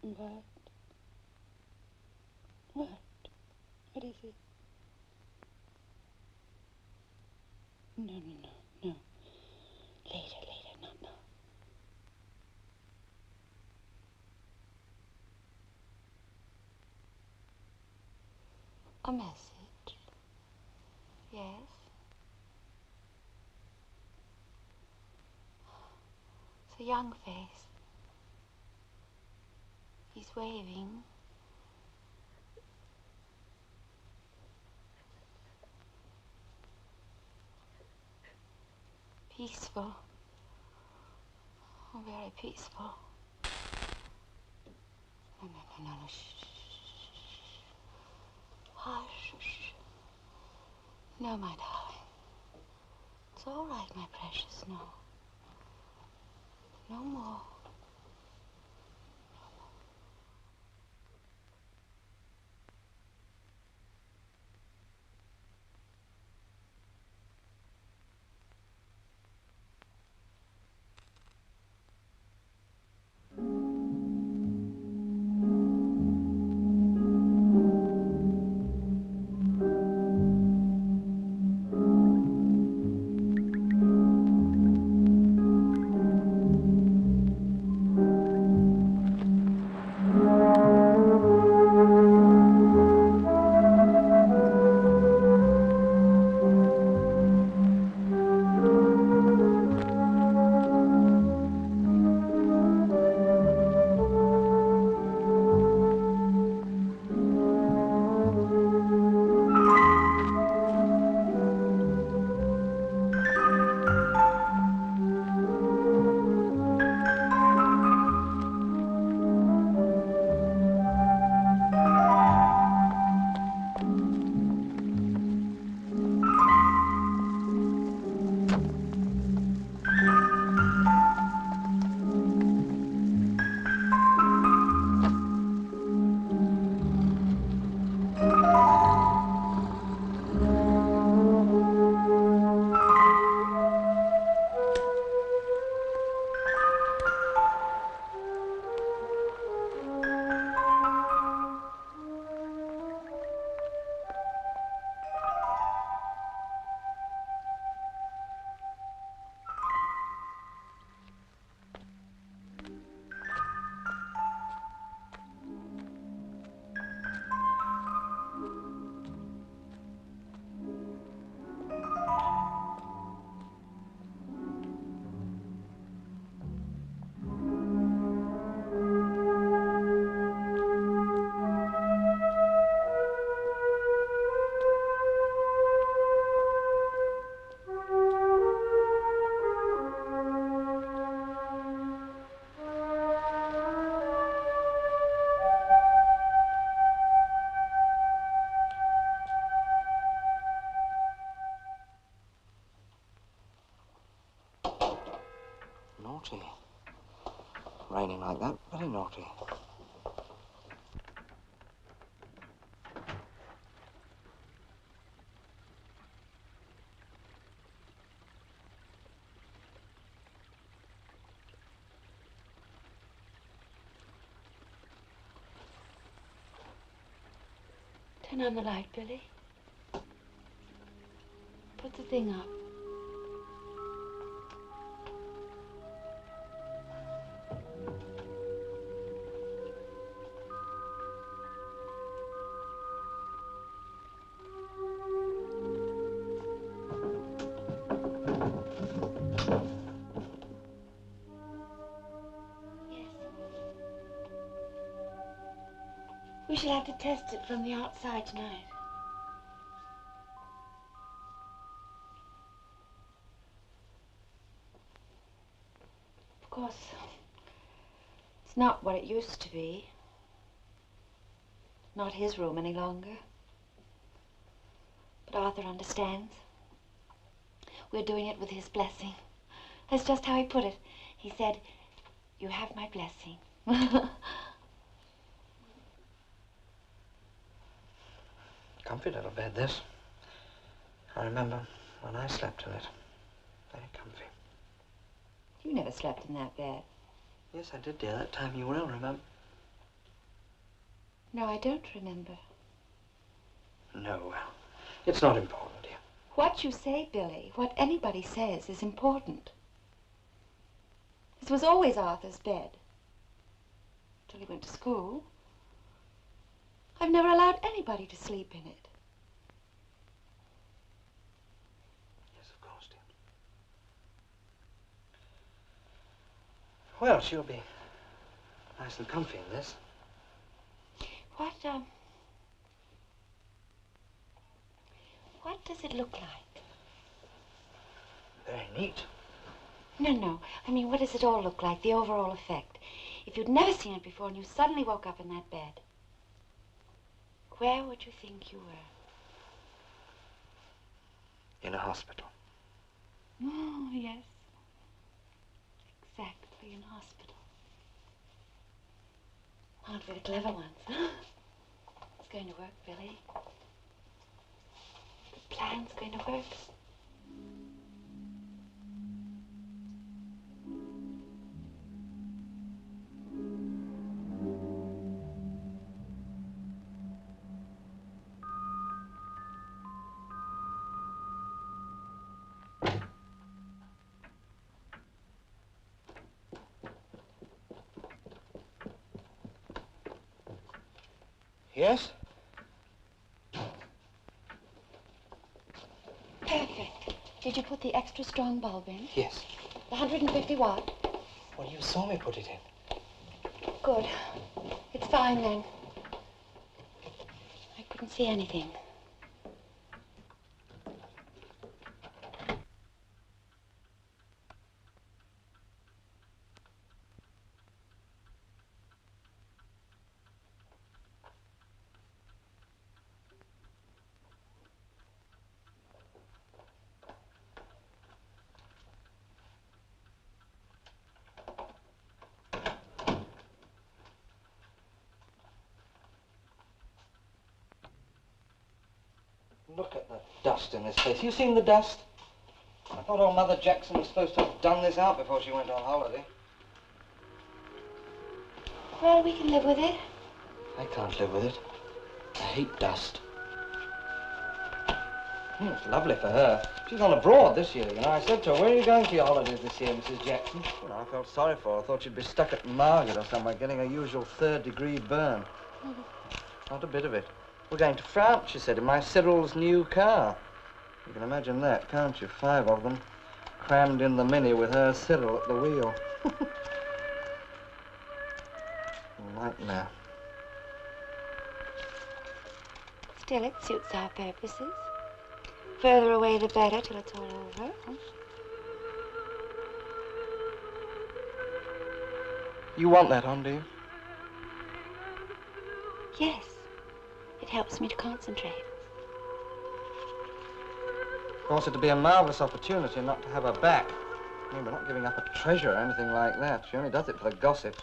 What? What? What is it? No. Later, not now. A message? Yes. It's a young face. He's waving. Peaceful. Oh, very peaceful. No. Shh. Hush. No, my darling. It's all right, my precious. No. No more. Naughty. Raining like that, very naughty. Turn on the light, Billy. Put the thing up. We shall have to test it from the outside tonight. Of course, it's not what it used to be. Not his room any longer. But Arthur understands. We're doing it with his blessing. That's just how he put it. He said, "You have my blessing." Comfy little bed, this. I remember when I slept in it. Very comfy. You never slept in that bed. Yes, I did, dear. That time you will, remember? No, I don't remember. No, it's not important, dear. What you say, Billy, what anybody says is important. This was always Arthur's bed. Till he went to school. I've never allowed anybody to sleep in it. Yes, of course, dear. Well, she'll be nice and comfy in this. What does it look like? Very neat. No. I mean, what does it all look like, the overall effect? If you'd never seen it before and you suddenly woke up in that bed, where would you think you were? In a hospital. Oh, yes. Exactly, in a hospital. Aren't we the clever ones? It's going to work, Billy. The plan's going to work. Yes? Perfect. Did you put the extra strong bulb in? Yes. The 150 watt? Well, you saw me put it in. Good. It's fine then. I couldn't see anything. Look at the dust in this place. You seen the dust? I thought old Mother Jackson was supposed to have done this out before she went on holiday. Well, we can live with it. I can't live with it. I hate dust. It's lovely for her. She's gone abroad this year, you know. I said to her, where are you going for your holidays this year, Mrs. Jackson? Well, I felt sorry for her. I thought she'd be stuck at Margate or somewhere getting her usual third-degree burn. Not a bit of it. We're going to France, she said, in my Cyril's new car. You can imagine that, can't you? 5 of them crammed in the Mini with her Cyril at the wheel. Nightmare. Still, it suits our purposes. Further away the better till it's all over. You want that on, do you? Yes. It helps me to concentrate. Of course, it'd be a marvellous opportunity not to have her back. I mean, we're not giving up a treasure or anything like that. She only does it for the gossip.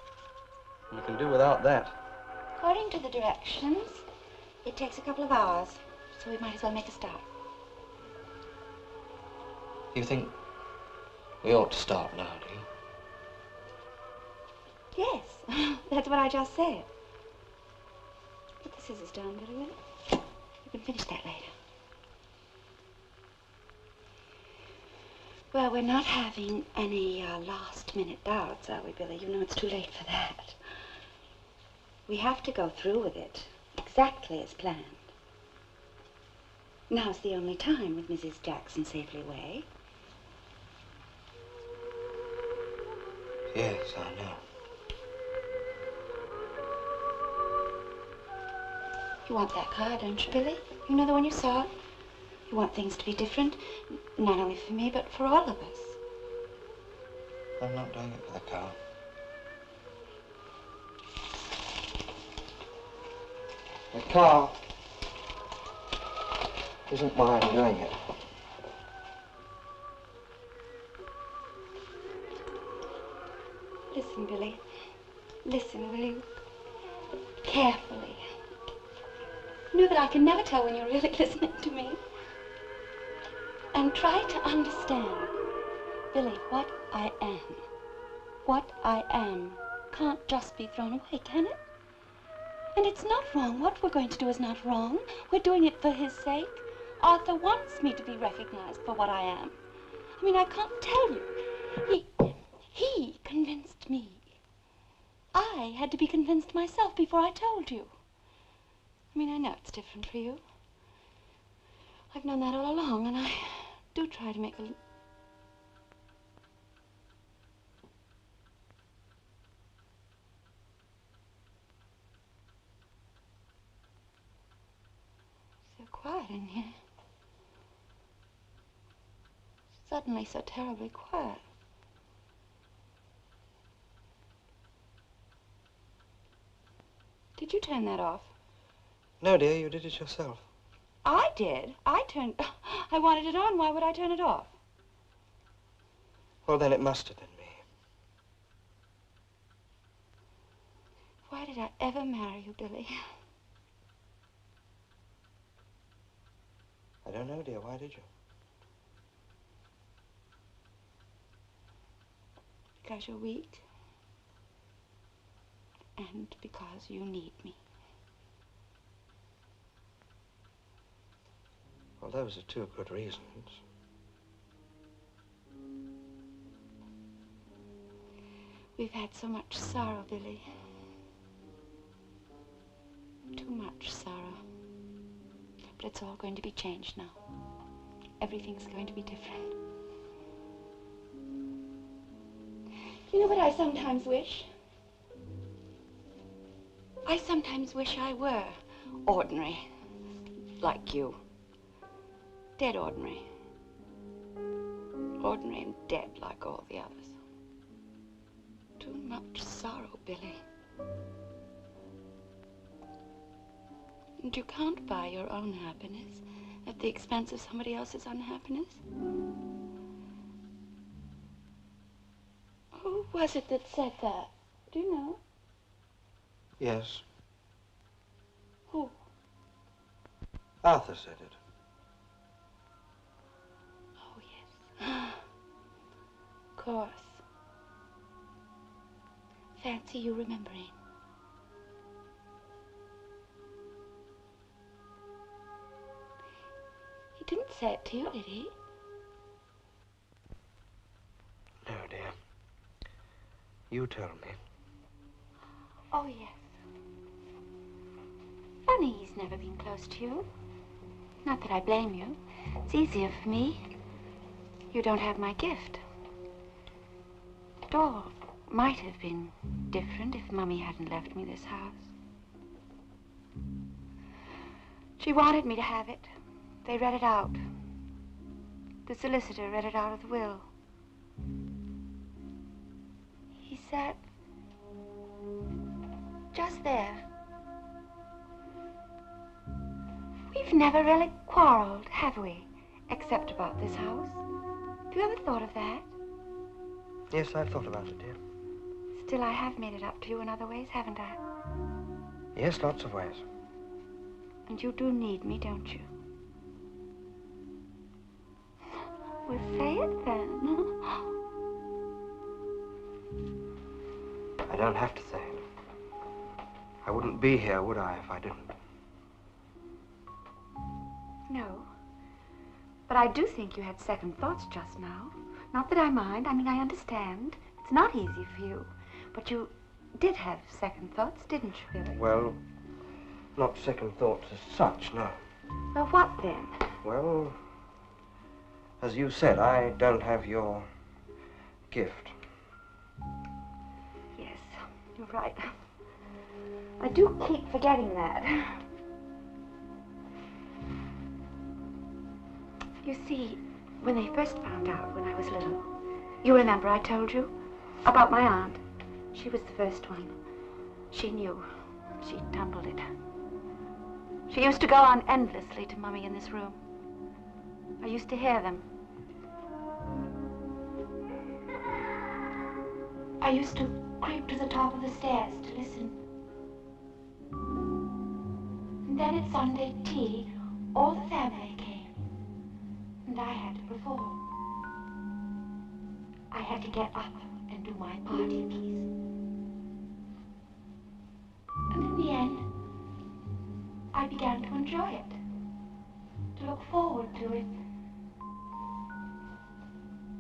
And you can do without that. According to the directions, it takes a couple of hours, so we might as well make a start. You think we ought to start now, do you? Yes, that's what I just said. Put the scissors down, Billy. You can finish that later. Well, we're not having any last-minute doubts, are we, Billy? You know it's too late for that. We have to go through with it, exactly as planned. Now's the only time with Mrs. Jackson safely away. Yes, I know. You want that car, don't you, Billy? You know the one you saw? You want things to be different, not only for me, but for all of us. I'm not doing it for the car. The car isn't why I'm doing it. Listen, Billy. Listen, will you? Carefully. You know that I can never tell when you're really listening to me. And try to understand, Billy, what I am can't just be thrown away, can it? And it's not wrong. What we're going to do is not wrong. We're doing it for his sake. Arthur wants me to be recognized for what I am. I mean, I can't tell you. He convinced me. I had to be convinced myself before I told you. I mean, I know it's different for you. I've known that all along, and I do try to make a... So quiet in here. Suddenly so terribly quiet. Did you turn that off? No, dear, you did it yourself. I did. I wanted it on. Why would I turn it off? Well, then it must have been me. Why did I ever marry you, Billy? I don't know, dear. Why did you? Because you're weak. And because you need me. Well, those are two good reasons. We've had so much sorrow, Billy. Too much sorrow. But it's all going to be changed now. Everything's going to be different. You know what I sometimes wish? I sometimes wish I were ordinary, like you. Dead ordinary. Ordinary and dead like all the others. Too much sorrow, Billy. And you can't buy your own happiness at the expense of somebody else's unhappiness. Who was it that said that? Do you know? Yes. Who? Arthur said it. Oh, yes. Of course. Fancy you remembering. He didn't say it to you, did he? No, dear. You told me. Oh, yes. Funny he's never been close to you. Not that I blame you. It's easier for me. You don't have my gift. It all might have been different if Mummy hadn't left me this house. She wanted me to have it. They read it out. The solicitor read it out of the will. He said, just there, we've never really quarreled, have we? Except about this house. Have you ever thought of that? Yes, I've thought about it, dear. Still, I have made it up to you in other ways, haven't I? Yes, lots of ways. And you do need me, don't you? Well, say it then. I don't have to say it. I wouldn't be here, would I, if I didn't? No. But I do think you had second thoughts just now. Not that I mind. I mean, I understand. It's not easy for you. But you did have second thoughts, didn't you, Billy? Well, not second thoughts as such, no. Well, what then? Well, as you said, I don't have your gift. Yes, you're right. I do keep forgetting that. You see, when they first found out when I was little, you remember I told you about my aunt. She was the first one. She knew. She tumbled it. She used to go on endlessly to Mummy in this room. I used to hear them. I used to creep to the top of the stairs to listen. And then at Sunday tea, all the family came. And I had to perform. I had to get up and do my party piece. And in the end, began to enjoy it, to look forward to it.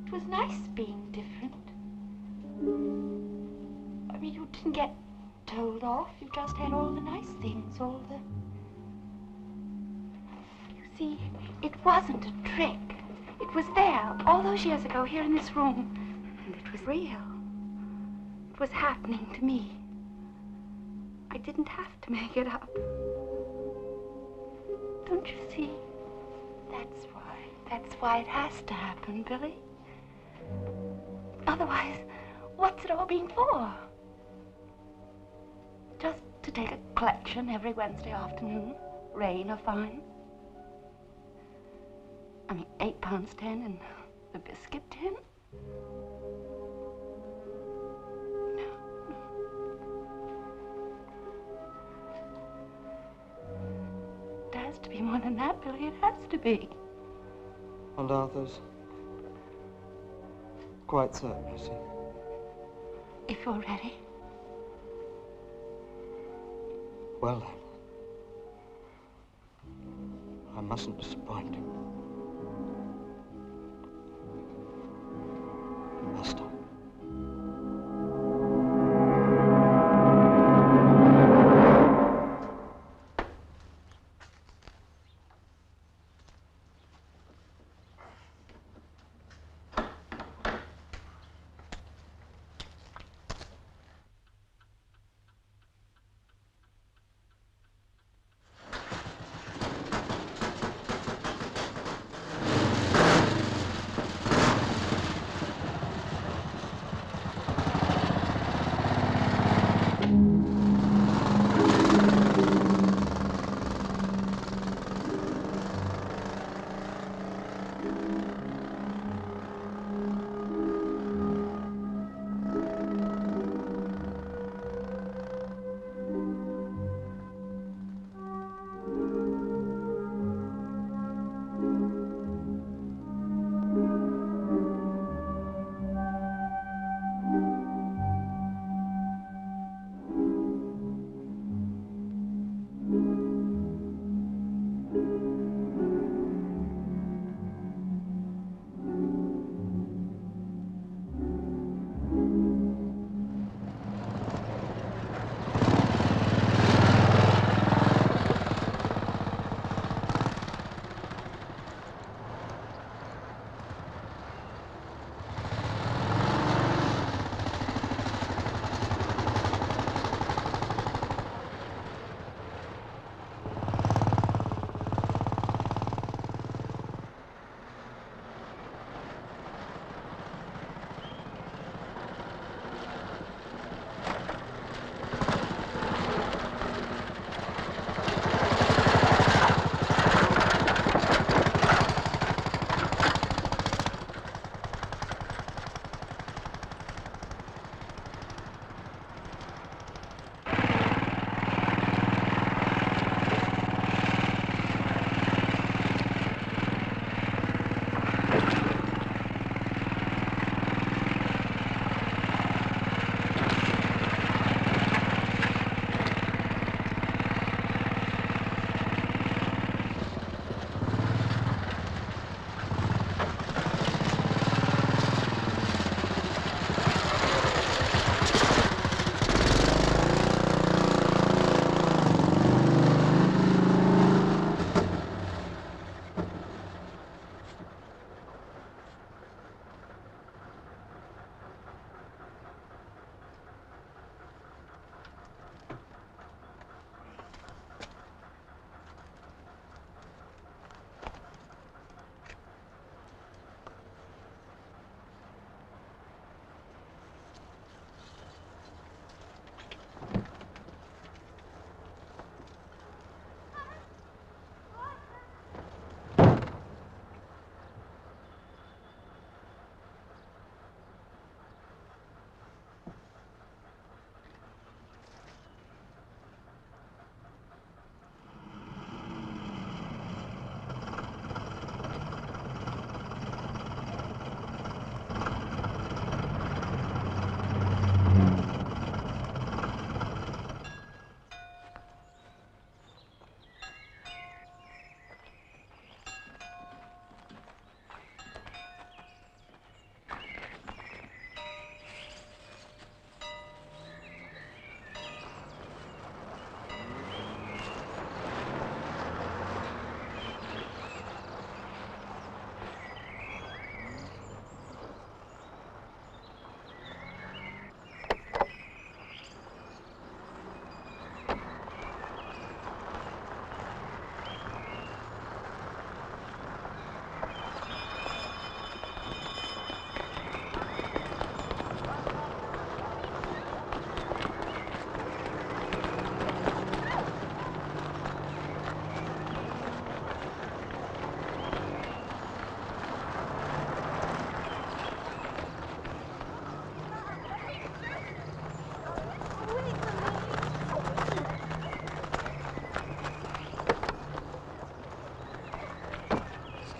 It was nice being different. I mean, you didn't get told off. You just had all the nice things, all the... You see, it wasn't a trick. It was there all those years ago here in this room. And it was real. It was happening to me. I didn't have to make it up. Don't you see? That's why it has to happen, Billy. Otherwise, what's it all been for? Just to take a collection every Wednesday afternoon, rain or fine. I mean, £8.10 in the biscuit tin. It has to be more than that, Billy. It has to be. And Arthur's quite certain, you see. If you're ready. Well, then. I mustn't disappoint him. Must I?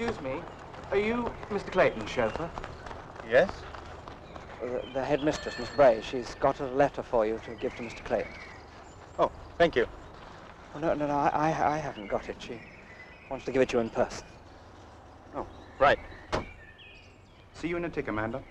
Excuse me, are you Mr. Clayton's chauffeur? Yes? The headmistress, Miss Bray, she's got a letter for you to give to Mr. Clayton. Oh, thank you. Oh, no, I haven't got it. She wants to give it to you in person. Oh, right. See you in a tick, Amanda.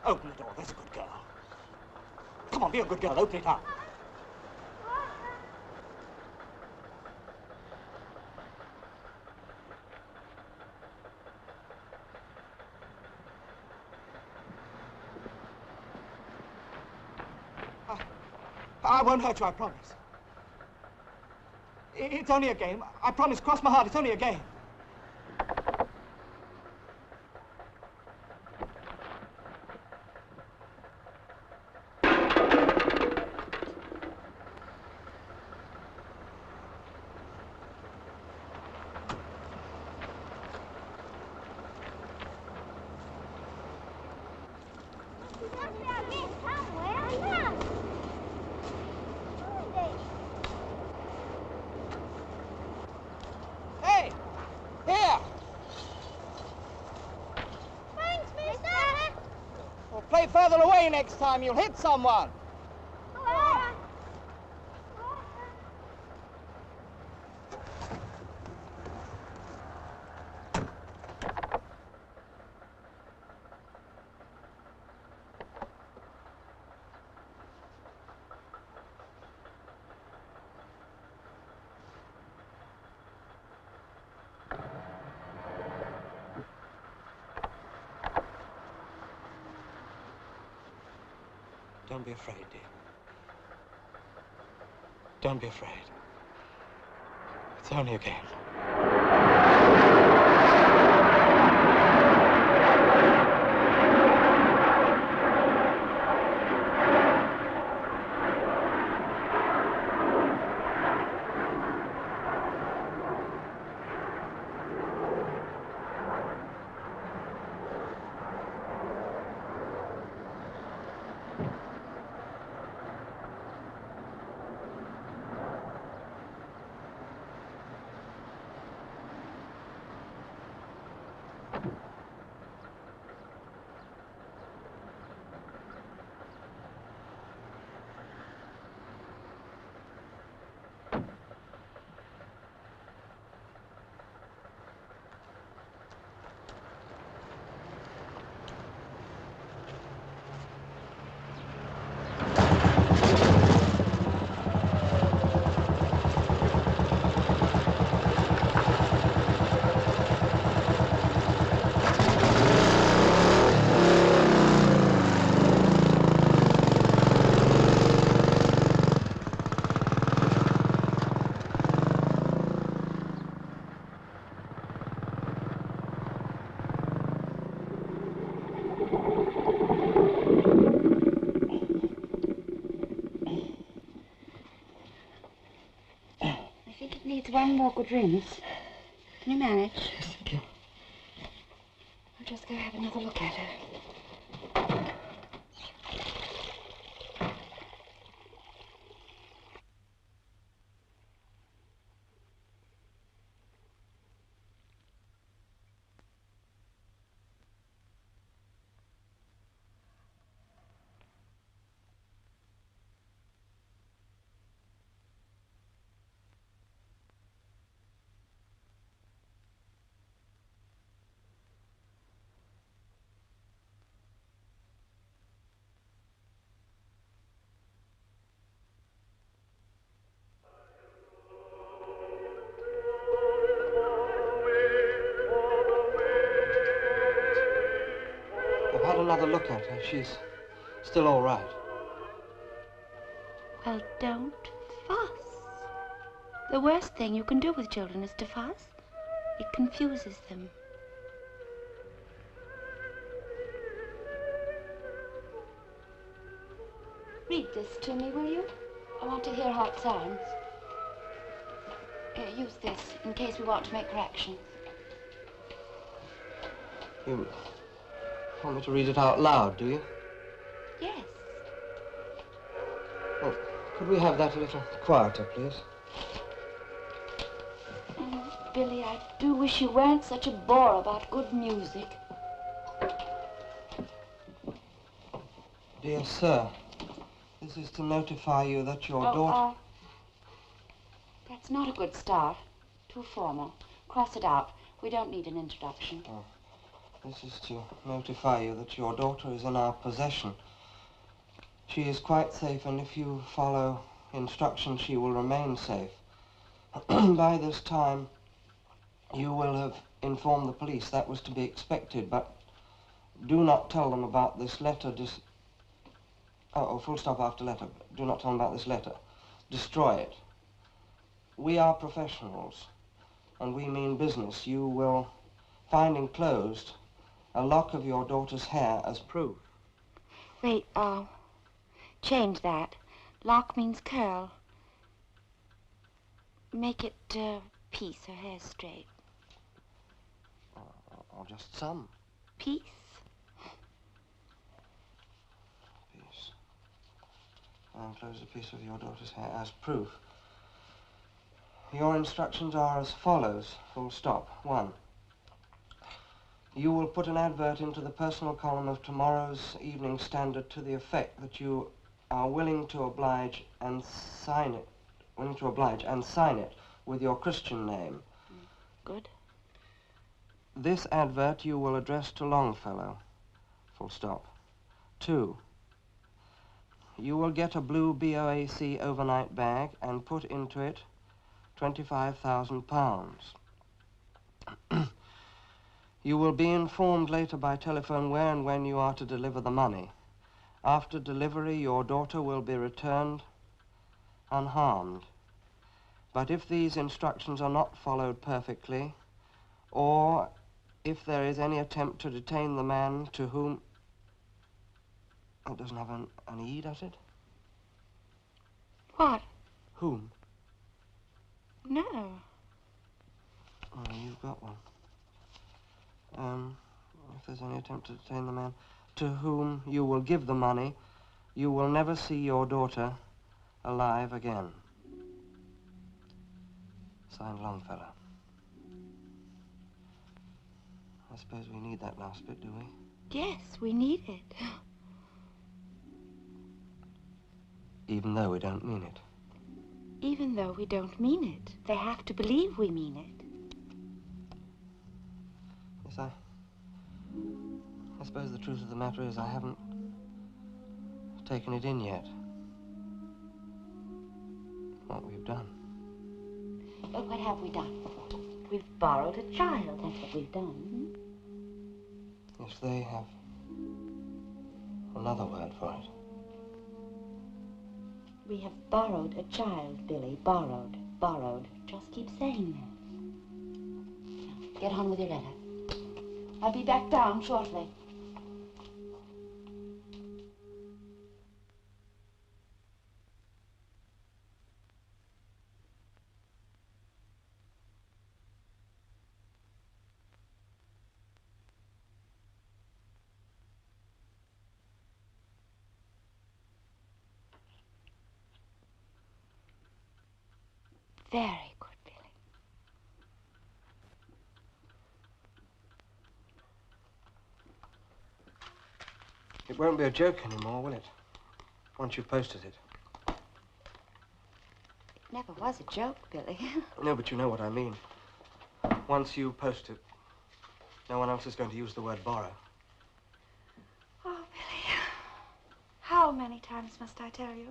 Open the door, there's a good girl. Come on, be a good girl, open it up. I won't hurt you, I promise. It's only a game. I promise, cross my heart, it's only a game. Hey! Here! Thanks, mister! Well, play further away next time, you'll hit someone. Don't be afraid, dear. Don't be afraid. It's only a game. needs one more good rinse. Can you manage? Yes, thank you. I'll just go have another look at her. I've had another look at her. She's still all right. Well, don't fuss. The worst thing you can do with children is to fuss. It confuses them. Read this to me, will you? I want to hear how it sounds. Use this in case we want to make corrections. You want me to read it out loud, do you? Yes. Well, could we have that a little quieter, please? Oh, Billy, I do wish you weren't such a bore about good music. Dear sir, this is to notify you that your daughter... That's not a good start. Too formal. Cross it out. We don't need an introduction. Oh, this is to notify you that your daughter is in our possession. She is quite safe, and if you follow instructions, she will remain safe. By this time, you will have informed the police. That was to be expected, but do not tell them about this letter. Full stop after letter. Do not tell them about this letter. Destroy it. We are professionals, and we mean business. You will find enclosed a lock of your daughter's hair as proof. Wait, change that. Lock means curl. Make it, piece, her hair straight. Or just some. Piece? Piece. I enclose a piece of your daughter's hair as proof. Your instructions are as follows, full stop. 1. You will put an advert into the personal column of tomorrow's Evening Standard to the effect that you are willing to oblige and sign it. Willing to oblige and sign it with your Christian name. Good. This advert you will address to Longfellow. Full stop. 2. You will get a blue BOAC overnight bag and put into it £25,000. You will be informed later by telephone where and when you are to deliver the money. After delivery, your daughter will be returned unharmed. But if these instructions are not followed perfectly, or if there is any attempt to detain the man to whom... It doesn't have an E, does it? What? Whom? No. Oh, you've got one. If there's any attempt to detain the man to whom you will give the money, you will never see your daughter alive again. Signed, Longfellow. I suppose we need that last bit, do we? Yes, we need it. Even though we don't mean it. Even though we don't mean it. They have to believe we mean it. Yes, I suppose the truth of the matter is I haven't taken it in yet. What we've done. But what have we done? We've borrowed a child. That's what we've done. Yes, they have another word for it. We have borrowed a child, Billy. Borrowed. Borrowed. Just keep saying that. Now, get on with your letter. I'll be back down shortly. Very good, Billy. It won't be a joke anymore, will it? Once you've posted it. It never was a joke, Billy. No, but you know what I mean. Once you post it, no one else is going to use the word borrow. Oh, Billy. How many times must I tell you?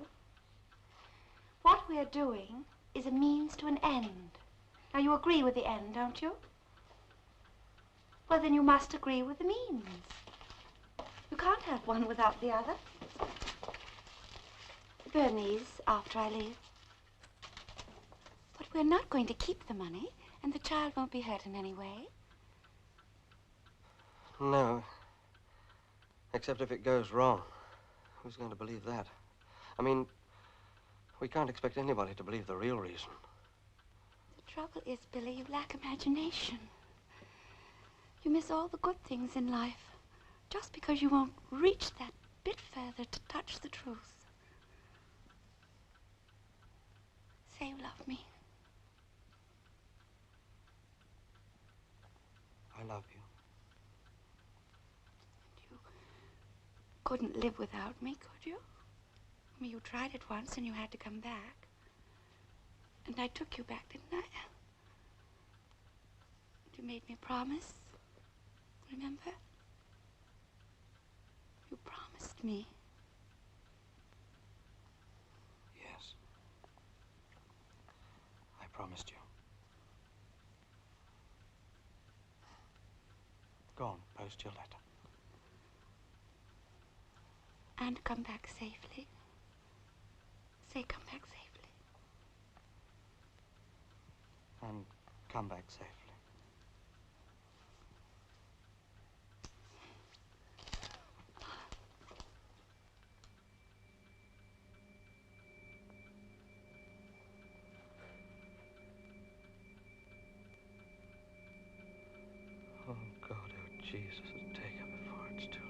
What we're doing is a means to an end. Now, you agree with the end, don't you? Well, then you must agree with the means. You can't have one without the other. Burn these after I leave. But we're not going to keep the money, and the child won't be hurt in any way. No. Except if it goes wrong. Who's going to believe that? I mean, we can't expect anybody to believe the real reason. The trouble is, Billy, you lack imagination. You miss all the good things in life just because you won't reach that bit further to touch the truth. Say you love me. I love you. You couldn't live without me, could you? I mean, you tried it once and you had to come back. And I took you back, didn't I? You made me promise. Remember? You promised me. Yes. I promised you. Go on, post your letter. And come back safely. Say, come back safely. And come back safely. Oh, God, oh, Jesus, take her before it's too late.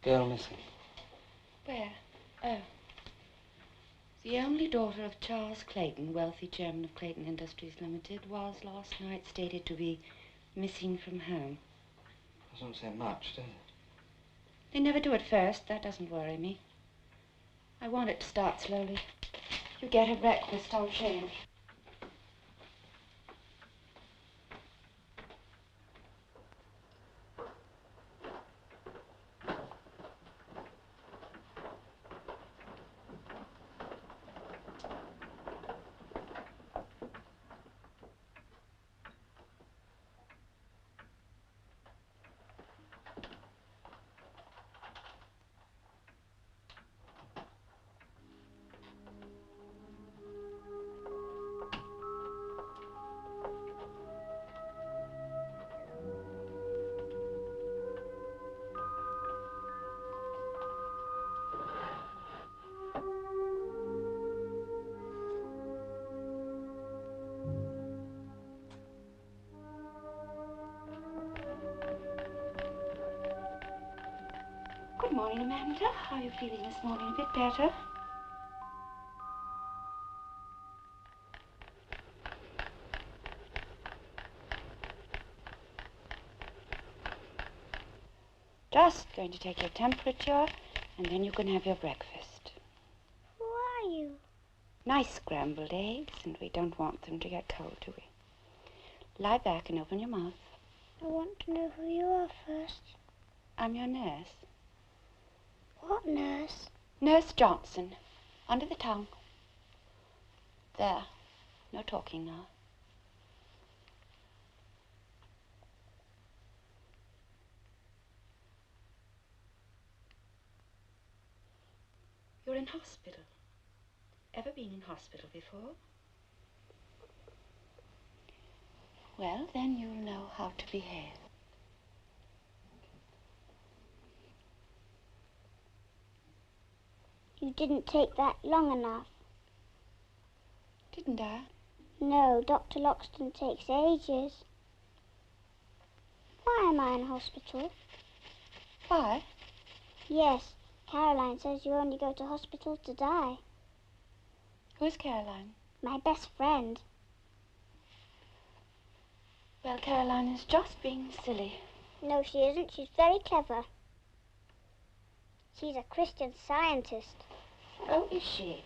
Girl missing. Where? Oh. The only daughter of Charles Clayton, wealthy chairman of Clayton Industries Limited, was last night stated to be missing from home. Doesn't say much, does it? They never do at first. That doesn't worry me. I want it to start slowly. You get her breakfast, I'll change. Good morning, Amanda. How are you feeling this morning? A bit better? Just going to take your temperature, and then you can have your breakfast. Who are you? Nice scrambled eggs, and we don't want them to get cold, do we? Lie back and open your mouth. I want to know who you are first. I'm your nurse. What nurse? Nurse Johnson. Under the tongue. There. No talking now. You're in hospital. Ever been in hospital before? Well, then you'll know how to behave. You didn't take that long enough. Didn't I? No, Dr. Loxton takes ages. Why am I in hospital? Why? Yes, Caroline says you only go to hospital to die. Who's Caroline? My best friend. Well, Caroline is just being silly. No, she isn't. She's very clever. She's a Christian Scientist. Oh, is she?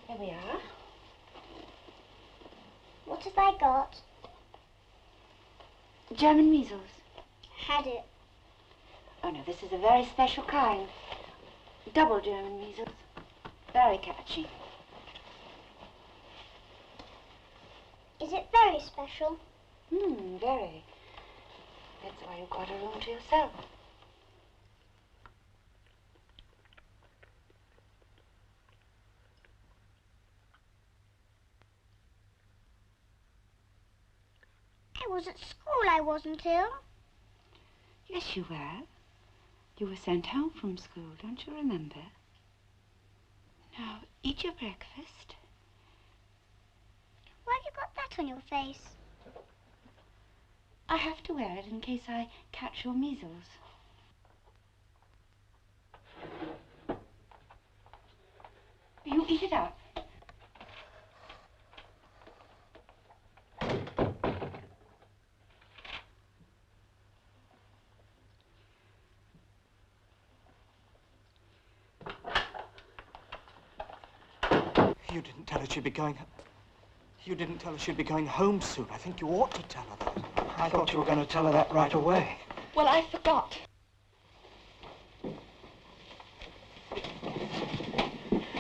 Here we are. What have I got? German measles. Had it. Oh, no, this is a very special kind. Double German measles. Very catchy. Is it very special? Very. That's why you've got a room to yourself. I was at school. I wasn't ill. Yes, you were. You were sent home from school, don't you remember? Now, eat your breakfast. Why have you got that on your face? I have to wear it in case I catch your measles. You eat it up. You didn't tell her she'd be going... You didn't tell her she'd be going home soon. I think you ought to tell her that. I thought you were going to tell her that right away. Well, I forgot.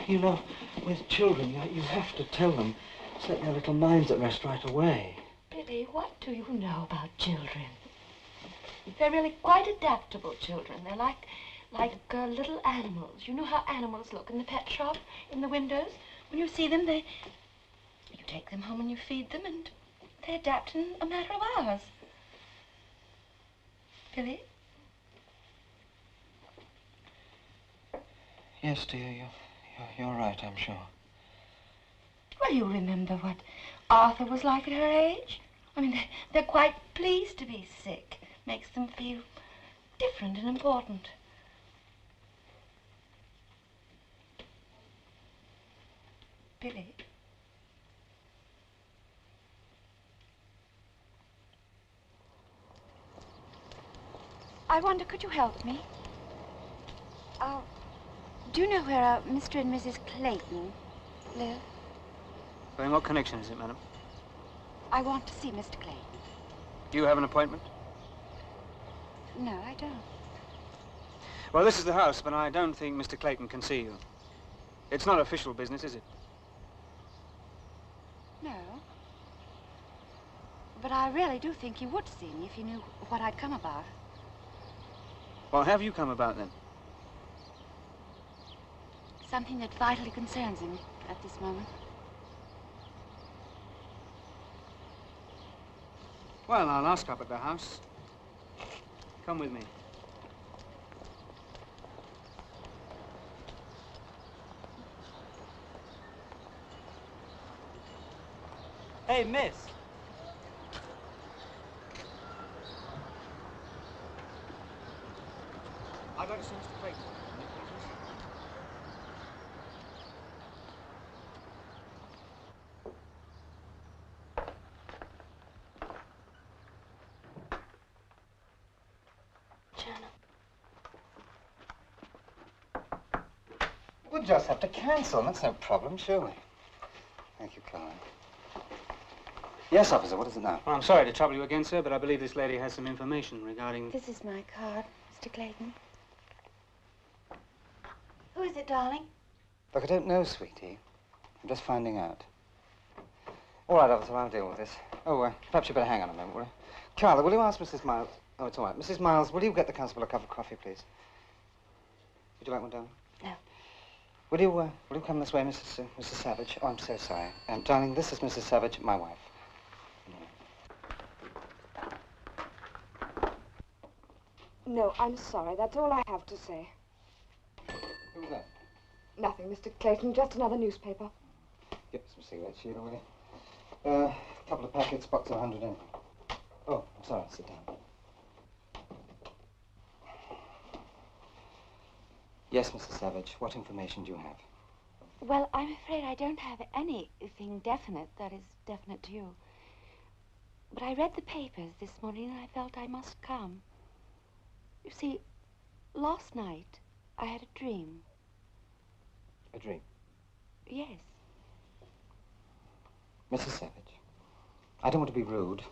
You know, with children, you have to tell them. Set their little minds at rest right away. Billy, what do you know about children? They're really quite adaptable children. They're like little animals. You know how animals look in the pet shop, in the windows? When you see them, you take them home and you feed them, and they adapt in a matter of hours. Billy? Yes, dear, you're right, I'm sure. Well, you remember what Arthur was like at her age? I mean, they're quite pleased to be sick. Makes them feel different and important. Billy? I wonder, could you help me? Do you know where Mr. and Mrs. Clayton live? Well, in what connection is it, madam? I want to see Mr. Clayton. Do you have an appointment? No, I don't. Well, this is the house, but I don't think Mr. Clayton can see you. It's not official business, is it? No. But I really do think he would see me if he knew what I'd come about. Well, have you come about, then? Something that vitally concerns him at this moment. Well, I'll ask up at the house. Come with me. Hey, miss. I'd like to see Mr. Clayton. We'll just have to cancel. That's no problem, surely. Thank you, Caroline. Yes, officer, what is it now? Well, I'm sorry to trouble you again, sir, but I believe this lady has some information regarding... This is my card, Mr. Clayton. Who is it, darling? Look, I don't know, sweetie. I'm just finding out. All right, officer, I'll deal with this. Oh, perhaps you better hang on a moment, will you? Carla, will you ask Mrs. Miles... Oh, it's all right. Mrs. Miles, will you get the constable a cup of coffee, please? Would you like one, darling? No. Will you come this way, Mrs. Savage? Oh, I'm so sorry. Darling, this is Mrs. Savage, my wife. No, I'm sorry. That's all I have to say. Who's that? Nothing, Mr. Clayton. Just another newspaper. Get some cigarettes, Sheila, will you? A couple of packets, box of 100 in. Oh, I'm sorry. Sit down. Yes, Mrs. Savage. What information do you have? Well, I'm afraid I don't have anything definite that is definite to you. But I read the papers this morning and I felt I must come. You see, last night I had a dream. A dream? Yes. Mrs. Savage, I don't want to be rude,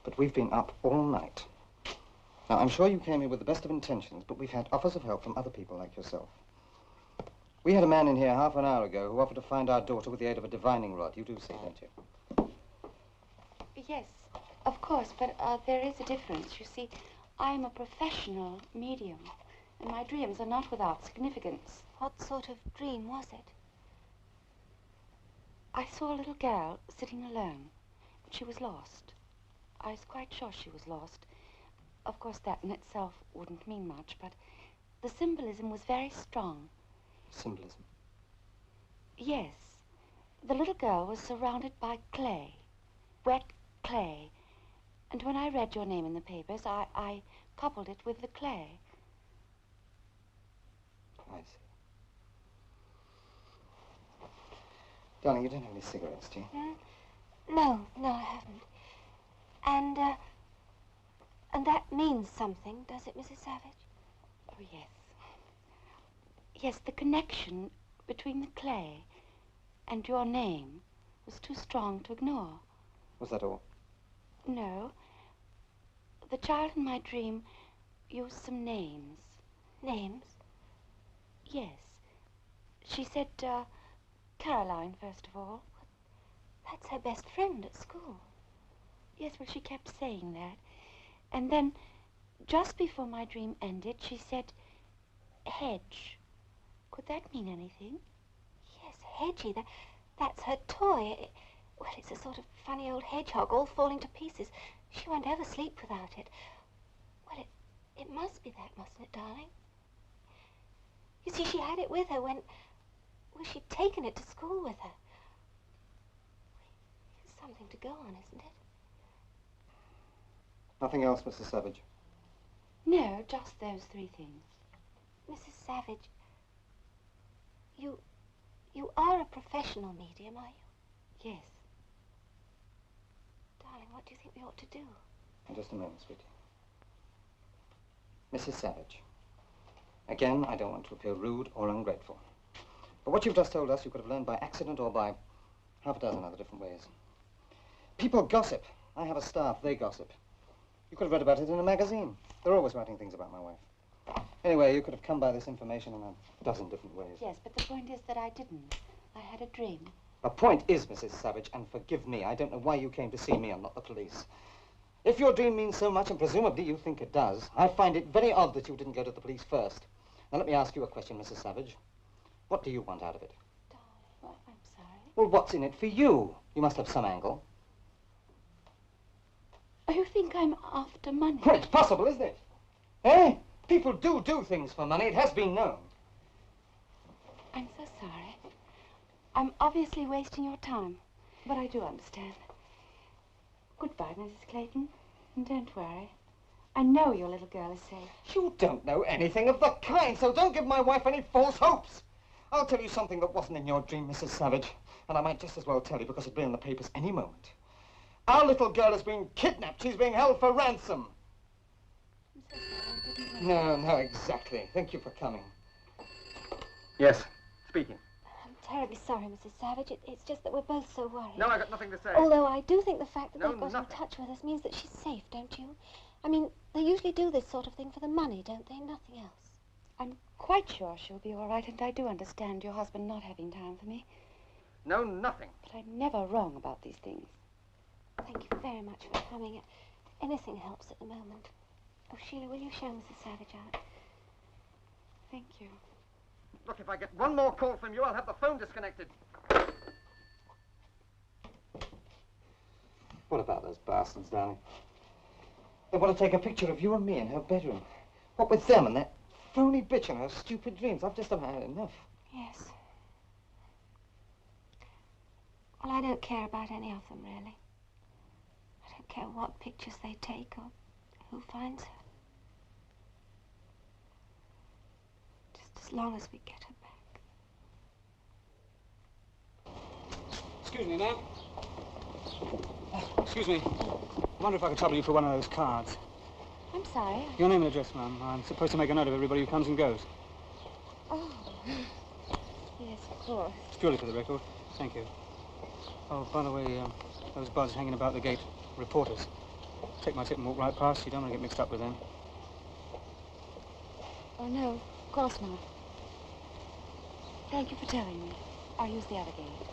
but we've been up all night. Now, I'm sure you came here with the best of intentions, but we've had offers of help from other people like yourself. We had a man in here half an hour ago who offered to find our daughter with the aid of a divining rod. You do see, don't you? Yes, of course, but there is a difference. You see, I'm a professional medium, and my dreams are not without significance. What sort of dream was it? I saw a little girl sitting alone, but she was lost. I was quite sure she was lost. Of course, that in itself wouldn't mean much, but the symbolism was very strong. Symbolism? Yes. The little girl was surrounded by clay, wet clay. And when I read your name in the papers, I coupled it with the clay. I see. Darling, you don't have any cigarettes, do you? No, I haven't. And that means something, does it, Mrs. Savage? Oh, yes. Yes, the connection between the clay and your name was too strong to ignore. Was that all? No. The child in my dream used some names. Names? Yes. She said, Caroline, first of all. That's her best friend at school. Yes, well, she kept saying that. And then, just before my dream ended, she said, hedge. Could that mean anything? Yes, Hedgie, that's her toy. Well, it's a sort of funny old hedgehog, all falling to pieces. She won't ever sleep without it. Well, it must be that, mustn't it, darling? You see, she had it with her when... Well, she'd taken it to school with her. It's something to go on, isn't it? Nothing else, Mrs. Savage? No, just those three things. Mrs. Savage, you are a professional medium, are you? Yes. Darling, what do you think we ought to do? Just a moment, sweetie. Mrs. Savage, again, I don't want to appear rude or ungrateful. But what you've just told us, you could have learned by accident or by half a dozen other different ways. People gossip. I have a staff, they gossip. You could have read about it in a magazine. They're always writing things about my wife. Anyway, you could have come by this information in a dozen different ways. Yes, but the point is that I didn't. I had a dream. The point is, Mrs. Savage, and forgive me, I don't know why you came to see me and not the police. If your dream means so much, and presumably you think it does, I find it very odd that you didn't go to the police first. Now, let me ask you a question, Mrs. Savage. What do you want out of it? Darling, well, I'm sorry. Well, what's in it for you? You must have some angle. Oh, you think I'm after money? Well, it's possible, isn't it? Eh? People do things for money. It has been known. I'm so sorry. I'm obviously wasting your time, but I do understand. Goodbye, Mrs. Clayton, and don't worry. I know your little girl is safe. You don't know anything of the kind, so don't give my wife any false hopes. I'll tell you something that wasn't in your dream, Mrs. Savage, and I might just as well tell you because it'll be in the papers any moment. Our little girl has been kidnapped. She's being held for ransom. I'm so sorry, I didn't know. No, exactly. Thank you for coming. Yes, speaking. I'm terribly sorry, Mrs. Savage. It's just that we're both so worried. No, I got nothing to say. Although I do think the fact that No, they've got nothing. in touch with us means that she's safe, don't you? I mean, they usually do this sort of thing for the money, don't they? Nothing else. I'm quite sure she'll be all right, and I do understand your husband not having time for me. No, nothing. But I'm never wrong about these things. Thank you very much for coming. Anything helps at the moment. Oh, Sheila, will you show Mrs. Savage out? Thank you. Look, if I get one more call from you, I'll have the phone disconnected. What about those bastards, darling? They want to take a picture of you and me in her bedroom. What with them and that phony bitch and her stupid dreams? I've just about had enough. Yes. Well, I don't care about any of them, really. I don't care what pictures they take or who finds her. Just as long as we get her back. Excuse me, ma'am. Excuse me. I wonder if I could trouble you for one of those cards. I'm sorry. Your name and address, ma'am. I'm supposed to make a note of everybody who comes and goes. Oh. Yes, of course. It's purely for the record. Thank you. Oh, by the way, those buds hanging about the gate, reporters. Take my tip and walk right past. You don't want to get mixed up with them. Oh, no, of course not. Thank you for telling me. I'll use the other gate.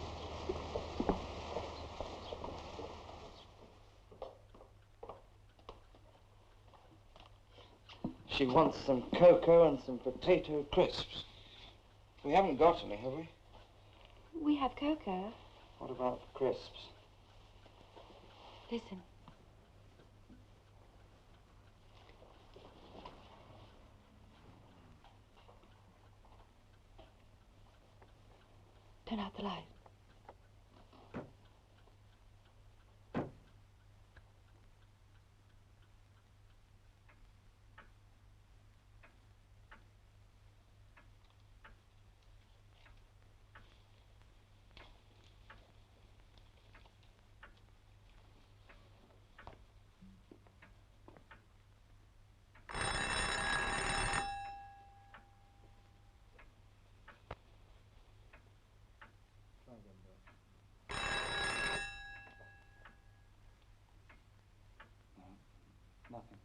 She wants some cocoa and some potato crisps. We haven't got any, have we? We have cocoa. What about crisps? Listen. Turn out the light. Nothing.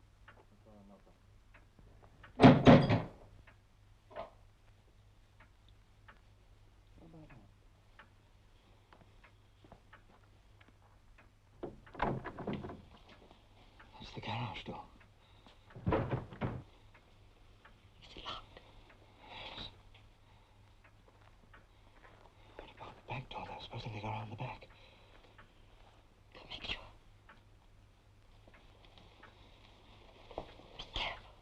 That's the garage door. Is it locked? Yes. What about the back door, though? Supposing they go around the back. Go make sure. Be careful.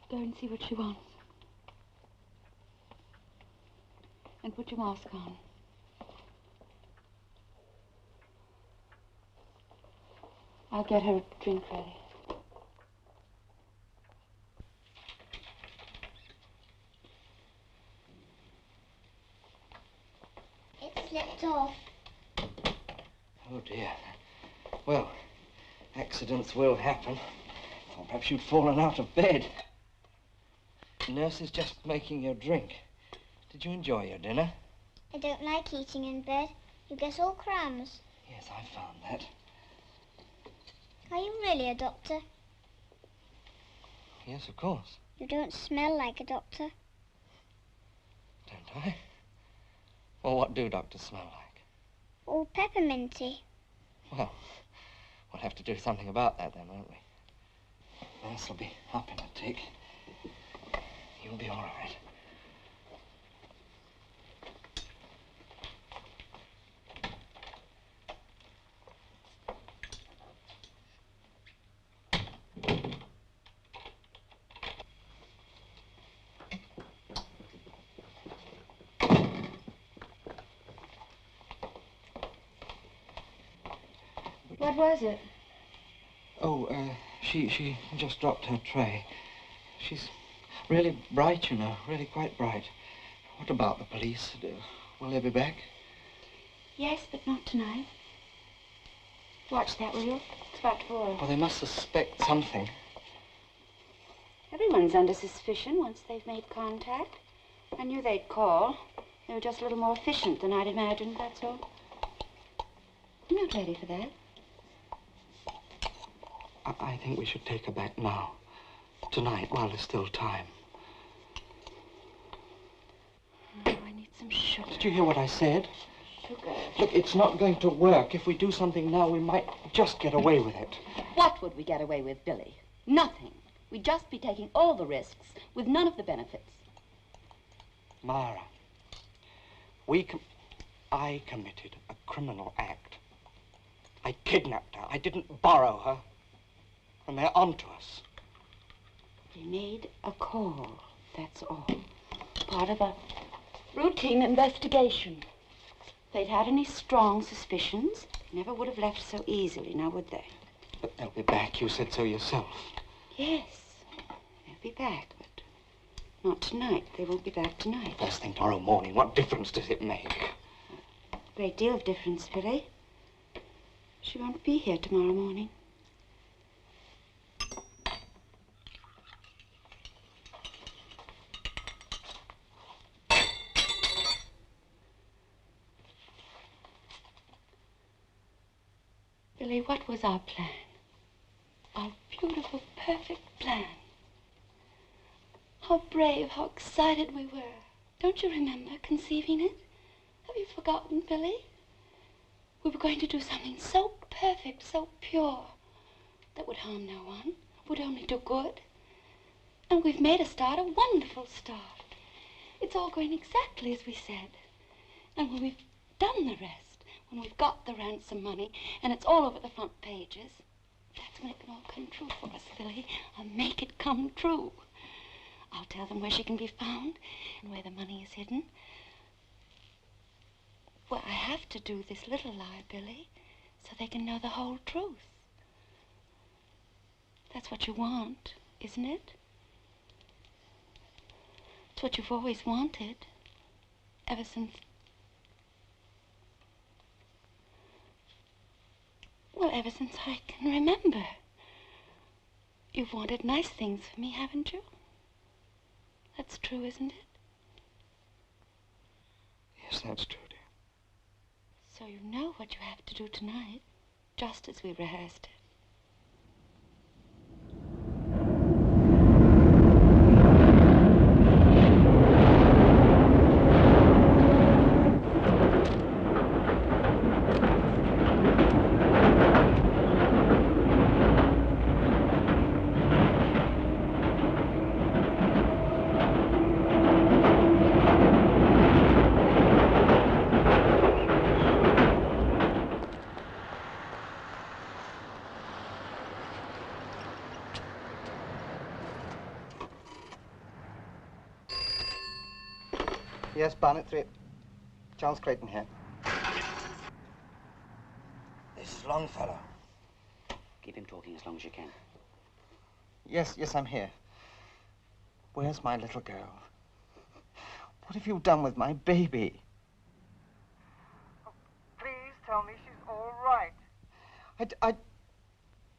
Go and see what she wants. And put your mask on. I'll get her a drink ready. It slipped off. Oh, dear. Well, accidents will happen. Thought perhaps you'd fallen out of bed. The nurse is just making your drink. Did you enjoy your dinner? I don't like eating in bed. You get all crumbs. Yes, I found that. Are you really a doctor? Yes, of course. You don't smell like a doctor. Don't I? Well, what do doctors smell like? All pepperminty. Well, we'll have to do something about that then, won't we? This'll be up in a tick. You'll be all right. What was it? Oh, she just dropped her tray. She's really bright, you know, really quite bright. What about the police? Will they be back? Yes, but not tonight. Watch that, will you? It's about 4. Well, they must suspect something. Everyone's under suspicion once they've made contact. I knew they'd call. They were just a little more efficient than I'd imagined, that's all. I'm not ready for that. I think we should take her back now. Tonight, while there's still time. Oh, I need some sugar. Did you hear what I said? Sugar. Look, it's not going to work. If we do something now, we might just get away with it. What would we get away with, Billy? Nothing. We'd just be taking all the risks with none of the benefits. Myra, I committed a criminal act. I kidnapped her. I didn't borrow her. And they're onto us. We made a call, that's all. Part of a routine investigation. If they'd had any strong suspicions, they never would have left so easily, now would they? But they'll be back. You said so yourself. Yes, they'll be back, but not tonight. They won't be back tonight. First thing tomorrow morning. What difference does it make? A great deal of difference, Billy. She won't be here tomorrow morning. Billy, what was our plan? Our beautiful, perfect plan. How brave, how excited we were. Don't you remember conceiving it? Have you forgotten, Billy? We were going to do something so perfect, so pure, that would harm no one, would only do good. And we've made a start, a wonderful start. It's all going exactly as we said. And when we've done the rest, when we've got the ransom money, and it's all over the front pages, that's when it can all come true for us, Billy. I'll make it come true. I'll tell them where she can be found and where the money is hidden. Well, I have to do this little lie, Billy, so they can know the whole truth. That's what you want, isn't it? It's what you've always wanted, ever since... Well, ever since I can remember. You've wanted nice things for me, haven't you? That's true, isn't it? Yes, that's true, dear. So you know what you have to do tonight, just as we rehearsed it. Yes, Barnett 3. Charles Clayton here. This is Longfellow. Keep him talking as long as you can. Yes, I'm here. Where's my little girl? What have you done with my baby? Oh, please tell me she's all right.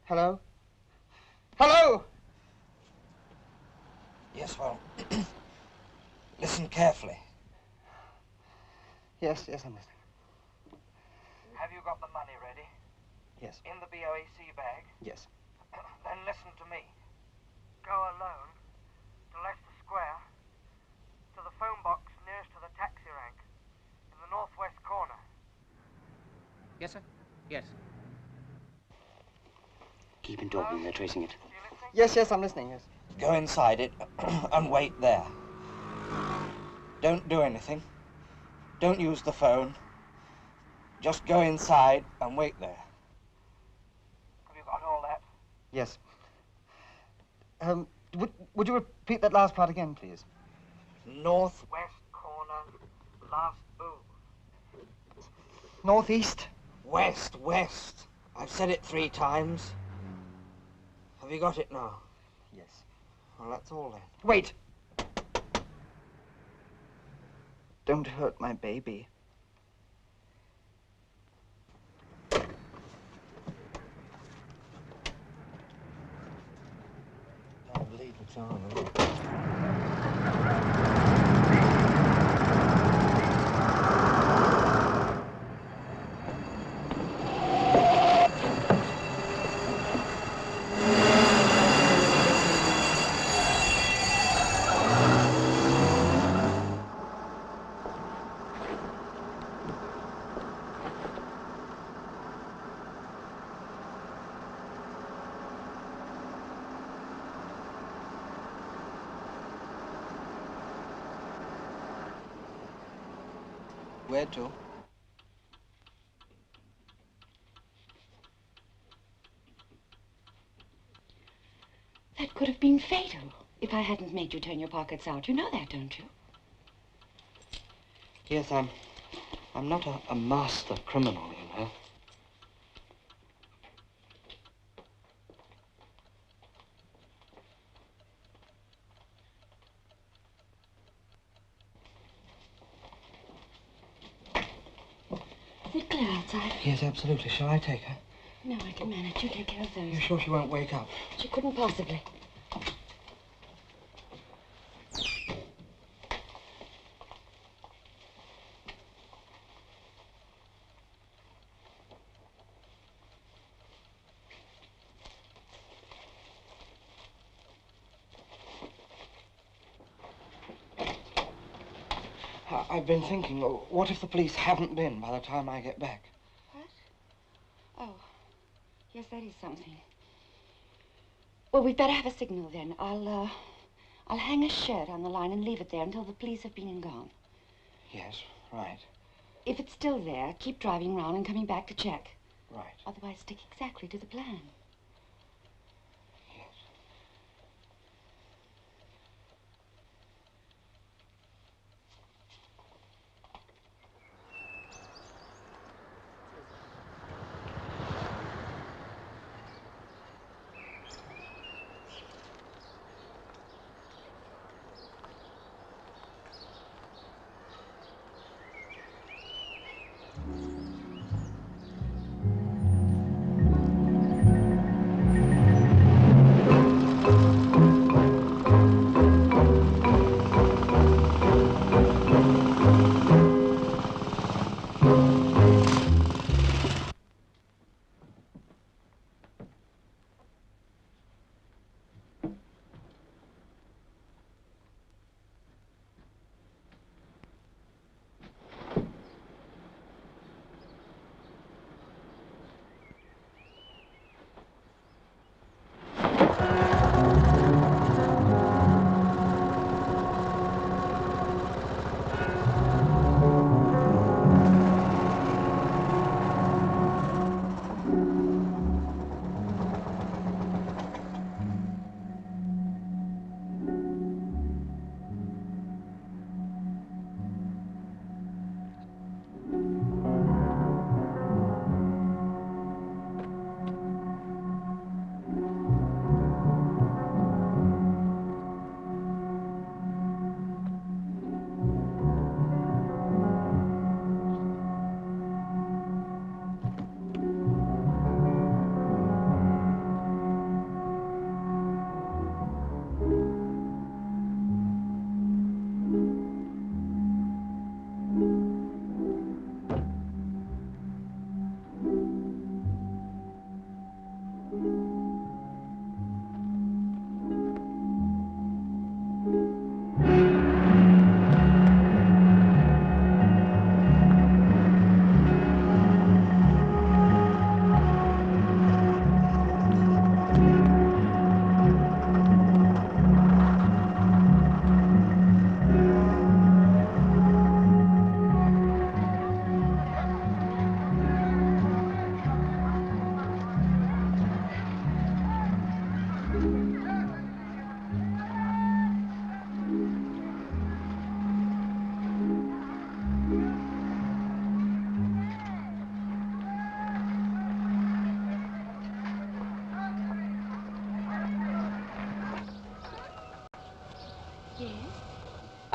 Hello? Hello? Yes, well, listen carefully. Yes, I'm listening. Have you got the money ready? Yes. In the BOAC bag? Yes. Then listen to me. Go alone to Leicester Square, to the phone box nearest to the taxi rank, in the northwest corner. Yes, sir? Yes. Keep him talking. They're tracing it. You listening? Yes, I'm listening, yes. Go inside it and wait there. Don't do anything. Don't use the phone. Just go inside and wait there. Have you got all that? Yes. Would you repeat that last part again, please? Northwest corner, last booth. Northeast? West. I've said it 3 times. Have you got it now? Yes. Well, that's all then. Wait! Don't hurt my baby. Don't believe it's on. Where to? That could have been fatal if I hadn't made you turn your pockets out. You know that, don't you? Yes, I'm not a master criminal, you know. Is it clear outside? Yes, absolutely. Shall I take her? No, I can manage. You take care of those. You sure she won't wake up? She couldn't possibly. I've been thinking, what if the police haven't been by the time I get back? What? Oh, yes, that is something. Well, we'd better have a signal then. I'll hang a shirt on the line and leave it there until the police have been and gone. Yes, right. If it's still there, keep driving round and coming back to check. Right. Otherwise, stick exactly to the plan. Yes.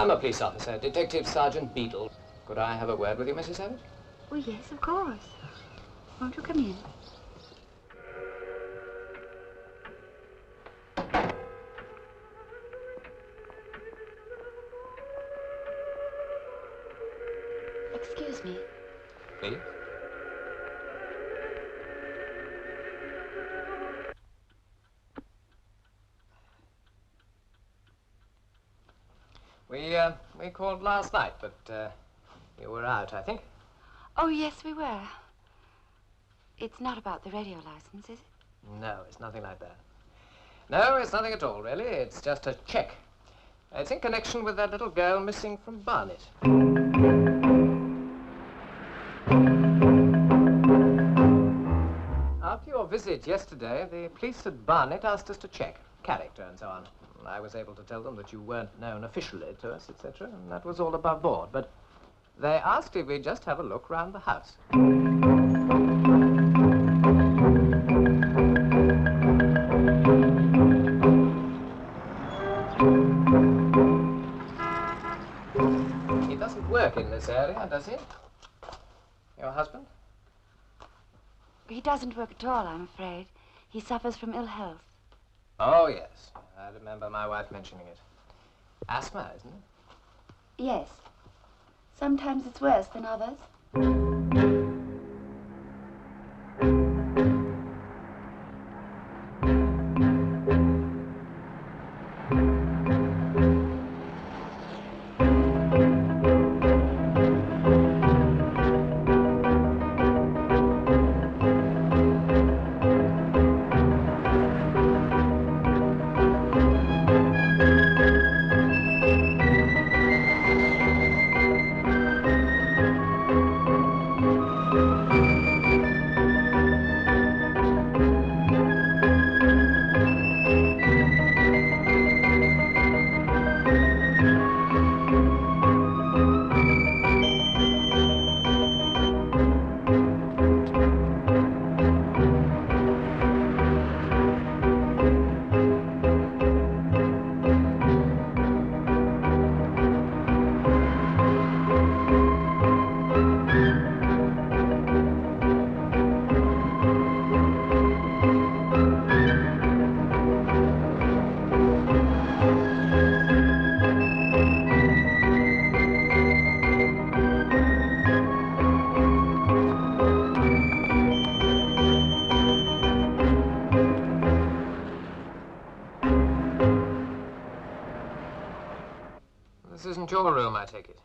I'm a police officer, Detective Sergeant Beadle. Could I have a word with you, Mrs. Savage? Oh, yes, of course. Won't you come in? Excuse me. Please? We called last night, but you were out, I think. Oh, yes, we were. It's not about the radio license, is it? No, it's nothing like that. No, it's nothing at all, really. It's just a check. It's in connection with that little girl missing from Barnet. After your visit yesterday, the police at Barnet asked us to check character and so on. I was able to tell them that you weren't known officially to us, etc., and that was all above board. But they asked if we'd just have a look round the house. He doesn't work in this area, does he? Your husband? He doesn't work at all, I'm afraid. He suffers from ill health. Oh, yes. I remember my wife mentioning it. Asthma, isn't it? Yes. Sometimes it's worse than others. This isn't your room, I take it.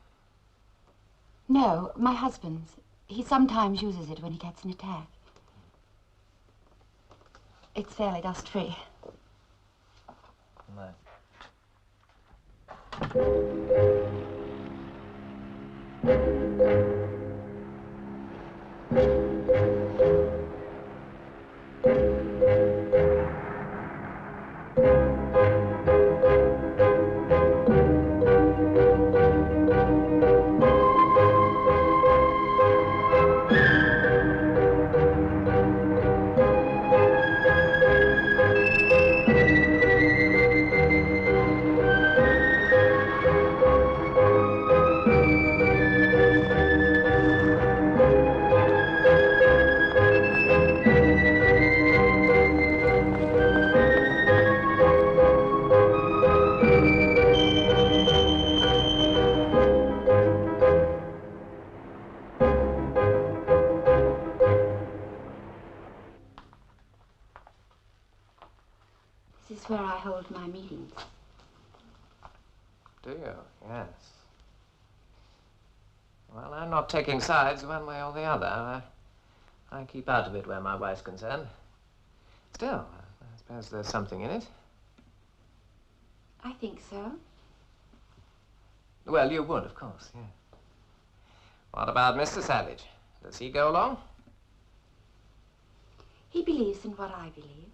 No, my husband's. He sometimes uses it when he gets an attack. It's fairly dust-free. Right. This is where I hold my meetings. Do you? Yes. Well, I'm not taking sides one way or the other. I keep out of it where my wife's concerned. Still, I suppose there's something in it. I think so. Well, you would, of course, yeah. What about Mr. Savage? Does he go along? He believes in what I believe.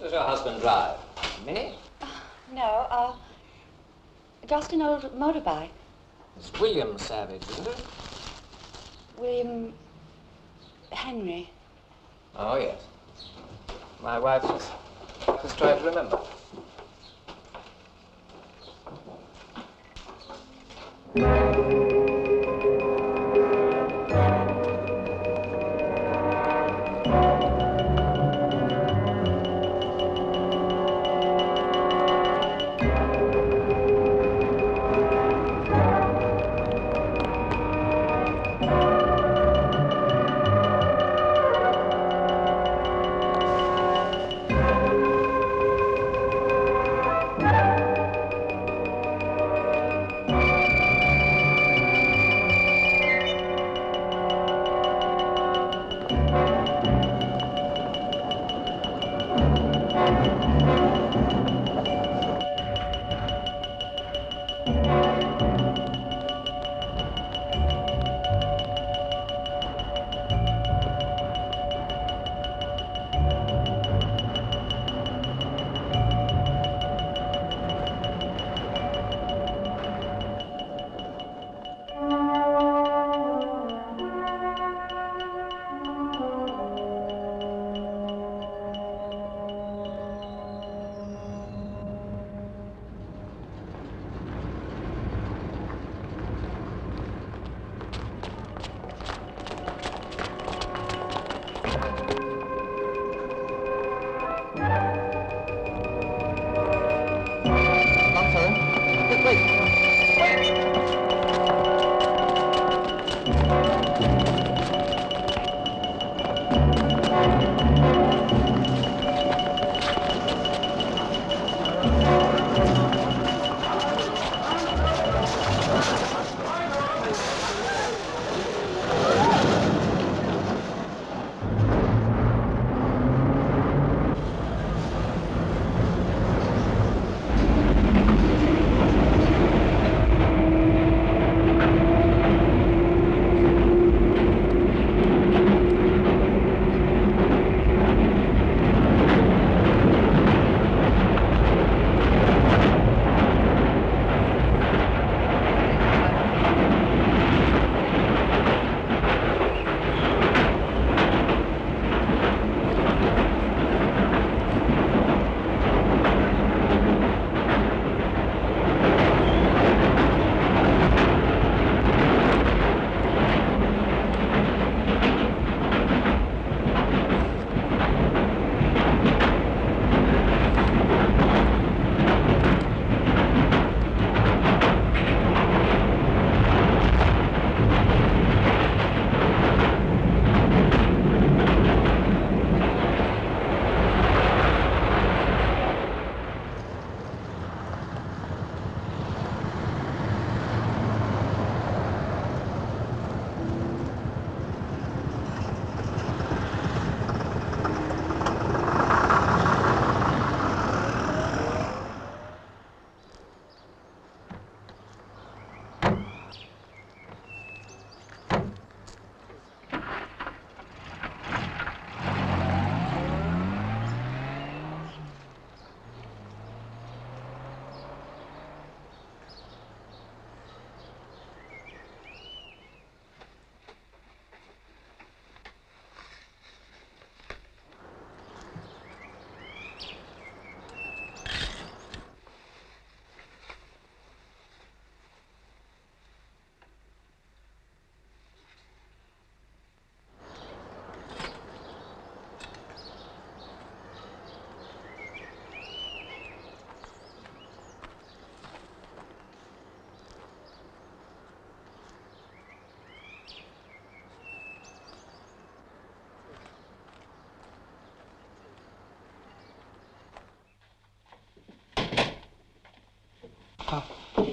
does your husband drive? Minnie? No, just an old motorbike. It's William Savage, isn't it? William Henry. Oh, yes. My wife's just trying to remember.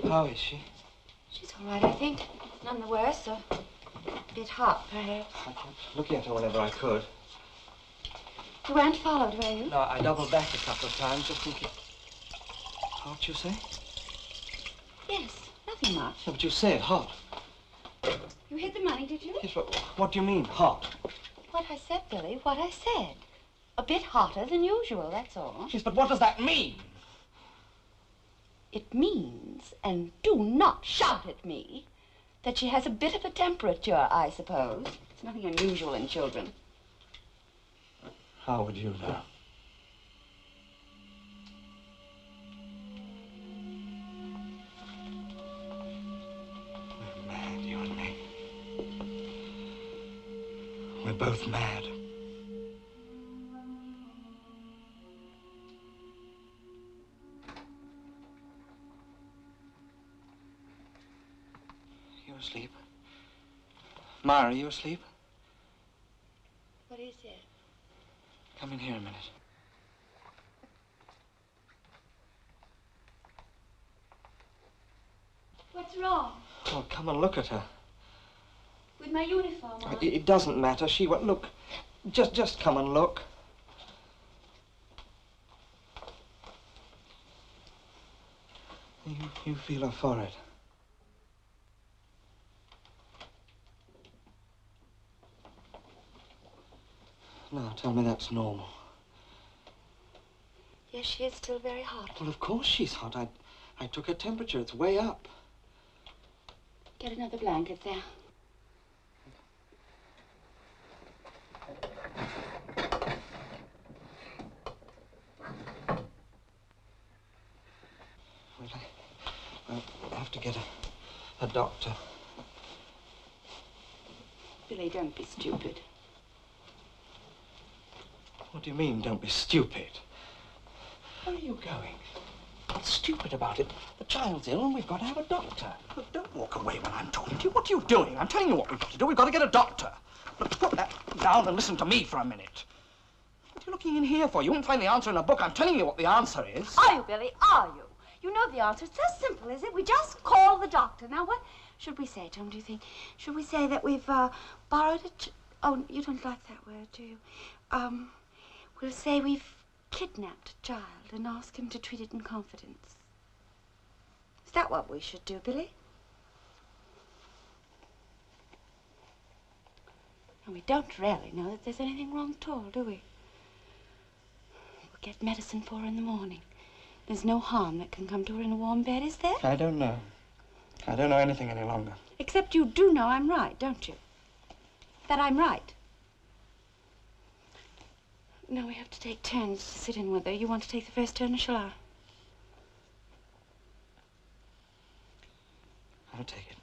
How is she? She's all right, I think. None the worse, a bit hot, perhaps. I kept looking at her whenever I could. You weren't followed, were you? No, I doubled back a couple of times, just thinking... Hot, you say? Yes, nothing much. No, but you said hot. You hid the money, did you? Yes, but what do you mean, hot? What I said, Billy, what I said. A bit hotter than usual, that's all. Yes, but what does that mean? It means, and do not shout at me, that she has a bit of a temperature, I suppose. It's nothing unusual in children. How would you know? We're mad, you and me. We're both mad. You asleep? Myra, are you asleep? What is it? Come in here a minute. What's wrong? Oh, come and look at her. With my uniform on? It doesn't matter. She won't look. Just come and look. You feel her forehead. Now, tell me that's normal. Yes, she is still very hot. Well, of course she's hot. I took her temperature. It's way up. Get another blanket there. Well, I have to get a doctor. Billy, don't be stupid. What do you mean, don't be stupid? Where are you going? What's stupid about it? The child's ill and we've got to have a doctor. Look, don't walk away when I'm talking to you. What are you doing? I'm telling you what we've got to do. We've got to get a doctor. Look, put that down and listen to me for a minute. What are you looking in here for? You won't find the answer in a book. I'm telling you what the answer is. Are you, Billy? Are you? You know the answer. It's as simple as it. We just call the doctor. Now, what should we say, Tom, do you think? Should we say that we've borrowed a... Oh, you don't like that word, do you? We'll say we've kidnapped a child and ask him to treat it in confidence. Is that what we should do, Billy? And we don't really know that there's anything wrong at all, do we? We'll get medicine for her in the morning. There's no harm that can come to her in a warm bed, is there? I don't know. I don't know anything any longer. Except you do know I'm right, don't you? That I'm right. No, we have to take turns to sit in with her. You want to take the first turn, or shall I? I'll take it.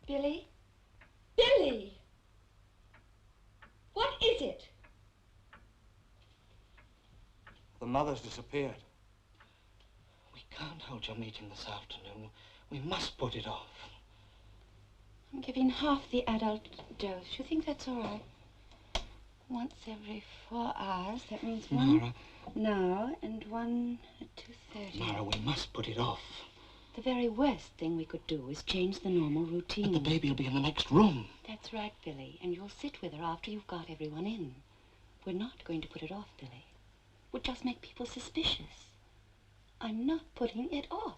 Billy? Billy! What is it? The mother's disappeared. We can't hold your meeting this afternoon. We must put it off. I'm giving half the adult dose. You think that's all right? Once every 4 hours. That means one Mara. now and one at 2:30. Mara, we must put it off. The very worst thing we could do is change the normal routine. But the baby will be in the next room. That's right, Billy. And you'll sit with her after you've got everyone in. We're not going to put it off, Billy. Would just make people suspicious. I'm not putting it off.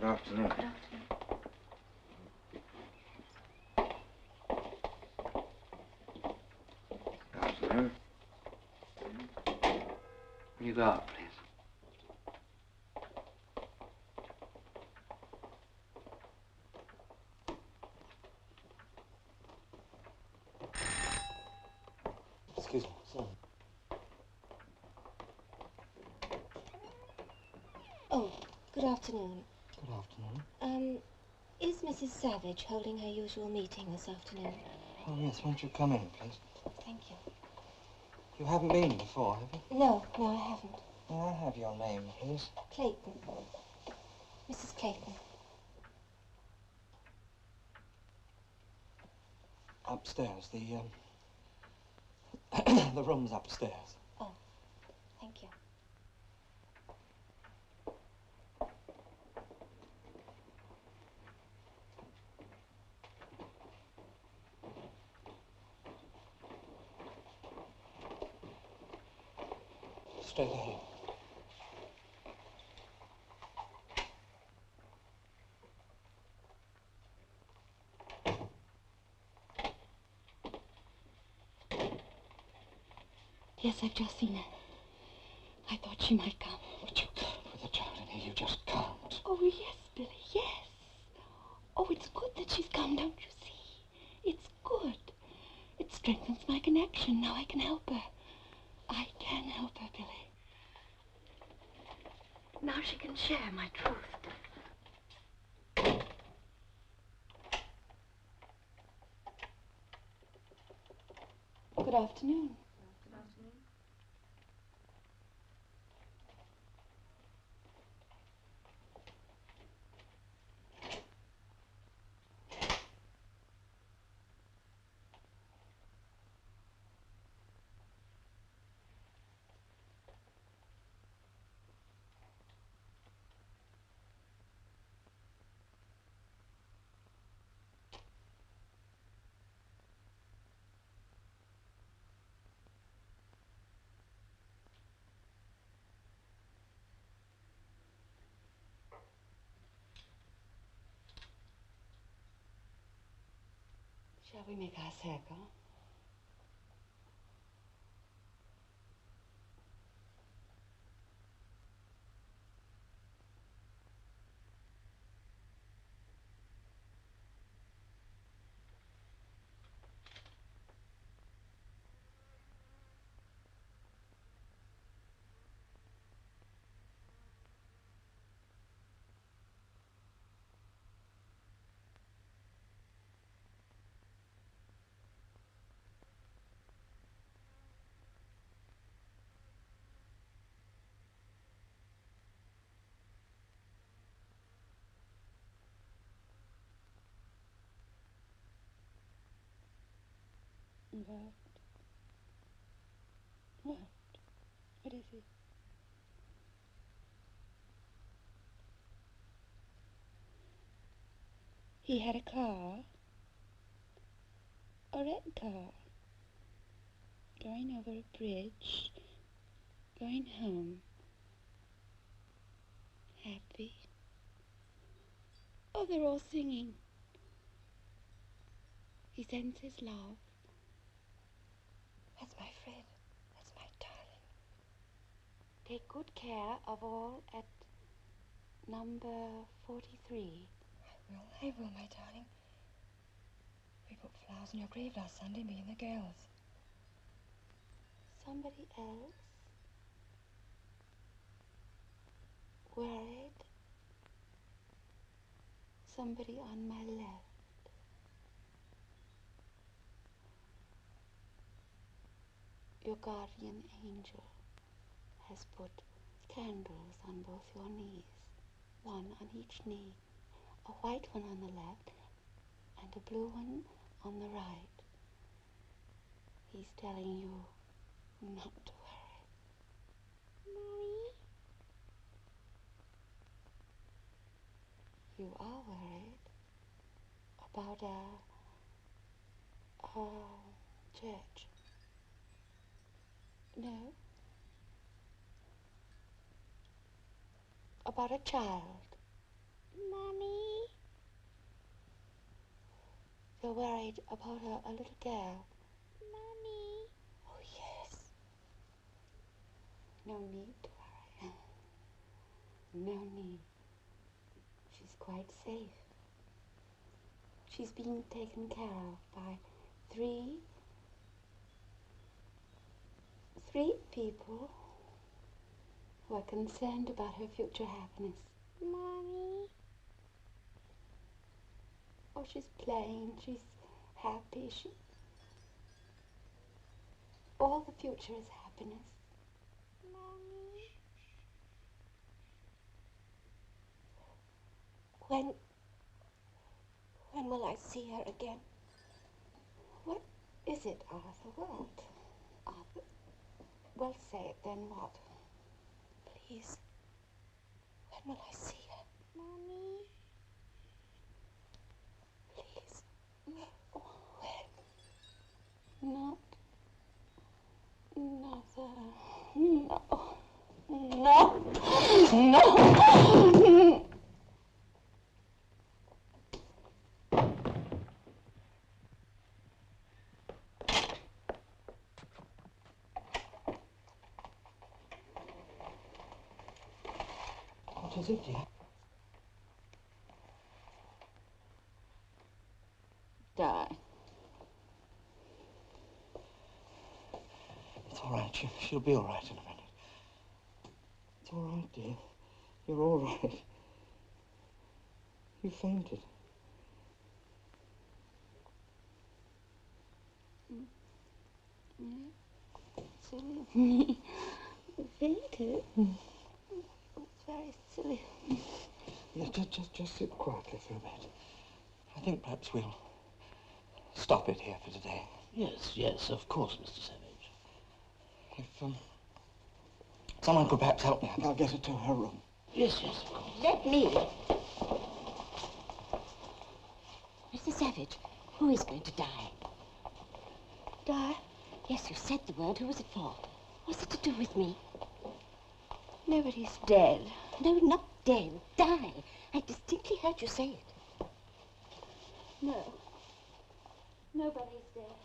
afternoon. Good afternoon. Good afternoon. Will you go out, please? Excuse me, sorry. Oh, good afternoon. Good afternoon. Is Mrs. Savage holding her usual meeting this afternoon? Oh, yes, won't you come in, please? Thank you. You haven't been before, have you? No, I haven't. May I have your name, please? Clayton. Mrs. Clayton. Upstairs, the room's upstairs. Oh, thank you. Straight ahead. Yes, I've just seen her. I thought she might come. But you can't with a child in here. You just can't. Oh, yes, Billy, yes. Oh, it's good that she's come, don't you see? It's good. It strengthens my connection. Now I can help her. I can help her, Billy. Now she can share my truth. Good afternoon. Good afternoon. Shall we make our circle? What? What? What is it? He had a car. A red car. Going over a bridge. Going home. Happy. Oh, they're all singing. He sends his love. That's my friend. That's my darling. Take good care of all at number 43. I will, my darling. We put flowers on your grave last Sunday, me and the girls. Somebody else? Worried? Somebody on my left. Your guardian angel has put candles on both your knees, one on each knee, a white one on the left and a blue one on the right. He's telling you not to worry. Mommy? You are worried about a church. No. About a child. Mommy? You're worried about a little girl. Mummy. Oh, yes. No need to worry. No need. She's quite safe. She's being taken care of by three people who are concerned about her future happiness. Mommy. Oh, she's playing. She's happy. All the future is happiness. Mommy. When will I see her again? What is it, Arthur? What? Arthur? Well, say it then. What? Please. When will I see her? Mommy. Please. Oh, when? Not another. No. No. No. What is it, dear? Die. It's all right. She'll be all right in a minute. It's all right, dear. You're all right. You fainted. Silly of me. Fainted. It's very silly. Yeah, just sit quietly for a bit. I think perhaps we'll stop it here for today. Yes, of course, Mr. Savage. If someone could perhaps help me, I'll get her to her room. Yes, of course. Let me. Mr. Savage, who is going to die? Die? Yes, you said the word. Who was it for? What's it to do with me? Nobody's dead. No, not dead. Die. I distinctly heard you say it. No. Nobody's dead.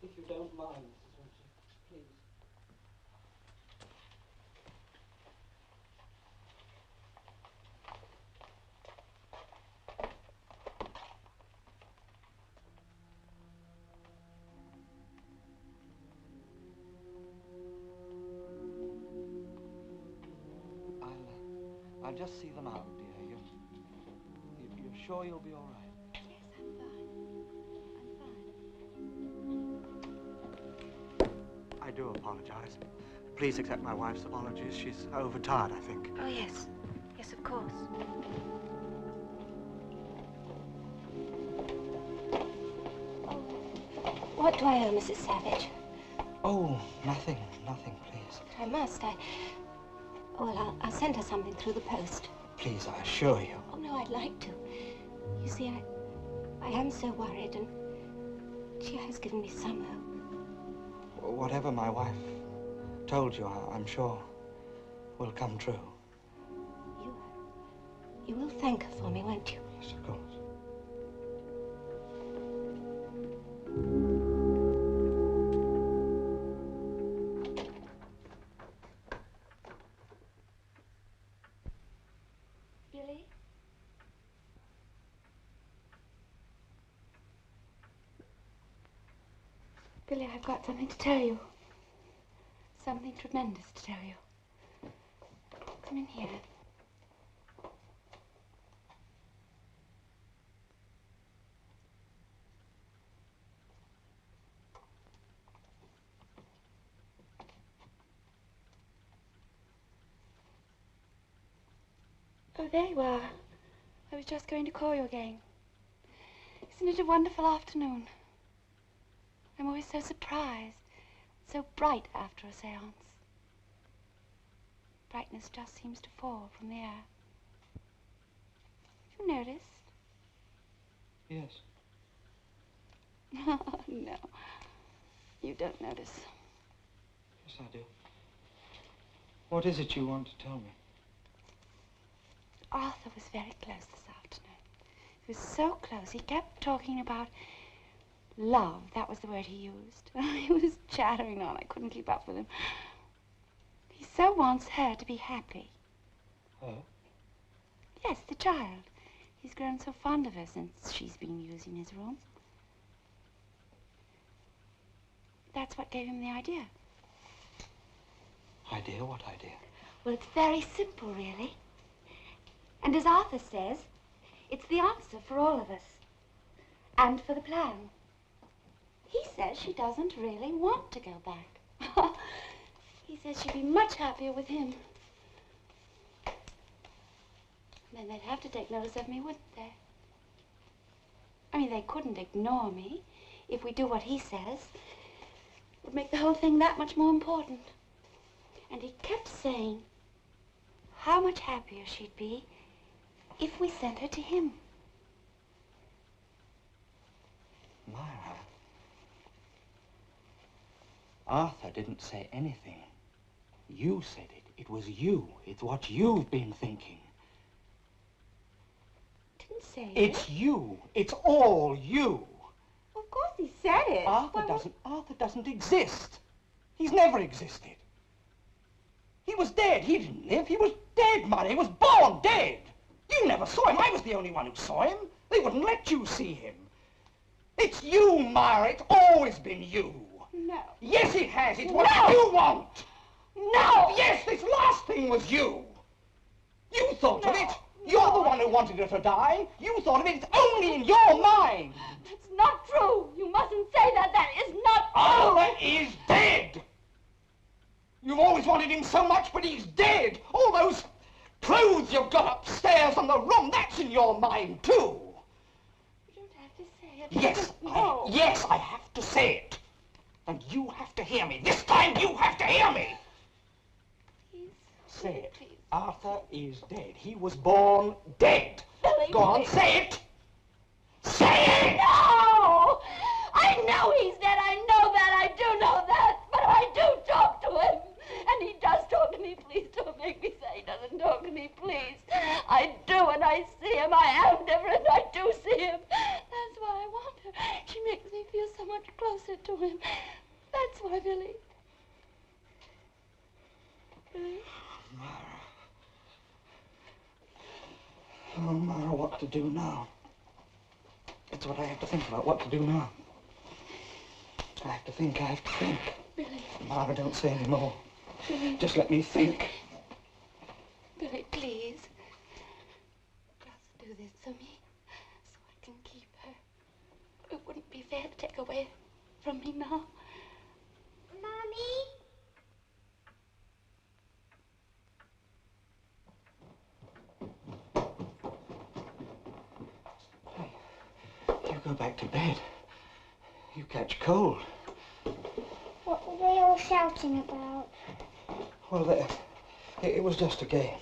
If you don't mind, Mrs. Winchell, please. I'll just see them out, dear. You're sure you'll be all right? Yes, I'm fine. I do apologize. Please accept my wife's apologies. She's overtired, I think. Oh, yes. Yes, of course. What do I owe Mrs. Savage? Oh, nothing, please. But I must. Well, I'll send her something through the post. Please, I assure you. Oh, no, I'd like to. You see, I am so worried, and she has given me some hope. Whatever my wife told you, I'm sure will come true. You will thank her for me, won't you? Yes, of course. Billy? Billy, I've got something to tell you. Something tremendous to tell you. Come in here. Oh, there you are. I was just going to call you again. Isn't it a wonderful afternoon? I'm always so surprised, so bright after a seance. Brightness just seems to fall from the air. Have you noticed? Yes. Oh, no. You don't notice. Yes, I do. What is it you want to tell me? Arthur was very close this afternoon. was so close. He kept talking about love. That was the word he used. He was chattering on. I couldn't keep up with him. He so wants her to be happy. Oh? Yes, the child. He's grown so fond of her since she's been using his room. That's what gave him the idea. Idea? What idea? Well, it's very simple, really. And as Arthur says, it's the answer for all of us. And for the plan. He says she doesn't really want to go back. He says she'd be much happier with him. Then they'd have to take notice of me, wouldn't they? I mean, they couldn't ignore me. If we do what he says, it would make the whole thing that much more important. And he kept saying how much happier she'd be if we sent her to him. Myra, Arthur didn't say anything. You said it. It was you. It's what you've been thinking. Didn't say It's you. It's all you. Of course he said it. Arthur doesn't exist. He's never existed. He was dead. He didn't live. He was dead, Myra. He was born dead. You never saw him. I was the only one who saw him. They wouldn't let you see him. It's you, Myra. It's always been you. No. Yes, it has. It's what you want. No! Yes, this last thing was you. You thought of it. You're the one who wanted her to die. You thought of it. It's only in your mind. That's not true. You mustn't say that. That is not true. Arthur is dead. You've always wanted him so much, but he's dead. All those clothes you've got upstairs on the room, that's in your mind, too. You don't have to say it. Yes, No. yes, I have to say it. And you have to hear me. This time you have to hear me. Please. Say it. Please. Arthur is dead. He was born dead. Billy, Go on, please. say it. Say it! No! I know he's dead. I know that. I do know that. But I do talk to him. And he does talk to me. Please don't make me say he doesn't talk to me, please. I do, and I see him. I am different. I do see him. That's why I want her. She makes me feel so much closer to him. That's why, Billy. Billy? Myra. Oh, Myra, what to do now? It's what I have to think about, what to do now. I have to think. Billy. Myra, don't say any more. Billy. Just let me think. Billy, please. Just do this for me, so I can keep her. It wouldn't be fair to take away from me now. Mommy? Hey, you go back to bed. You catch cold. What were they all shouting about? Well, it was just a game.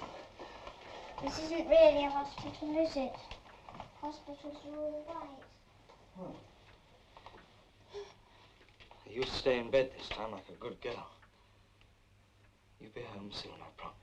This isn't really a hospital, is it? Hospitals are all right. Oh. You stay in bed this time like a good girl. You'll be home soon, I promise.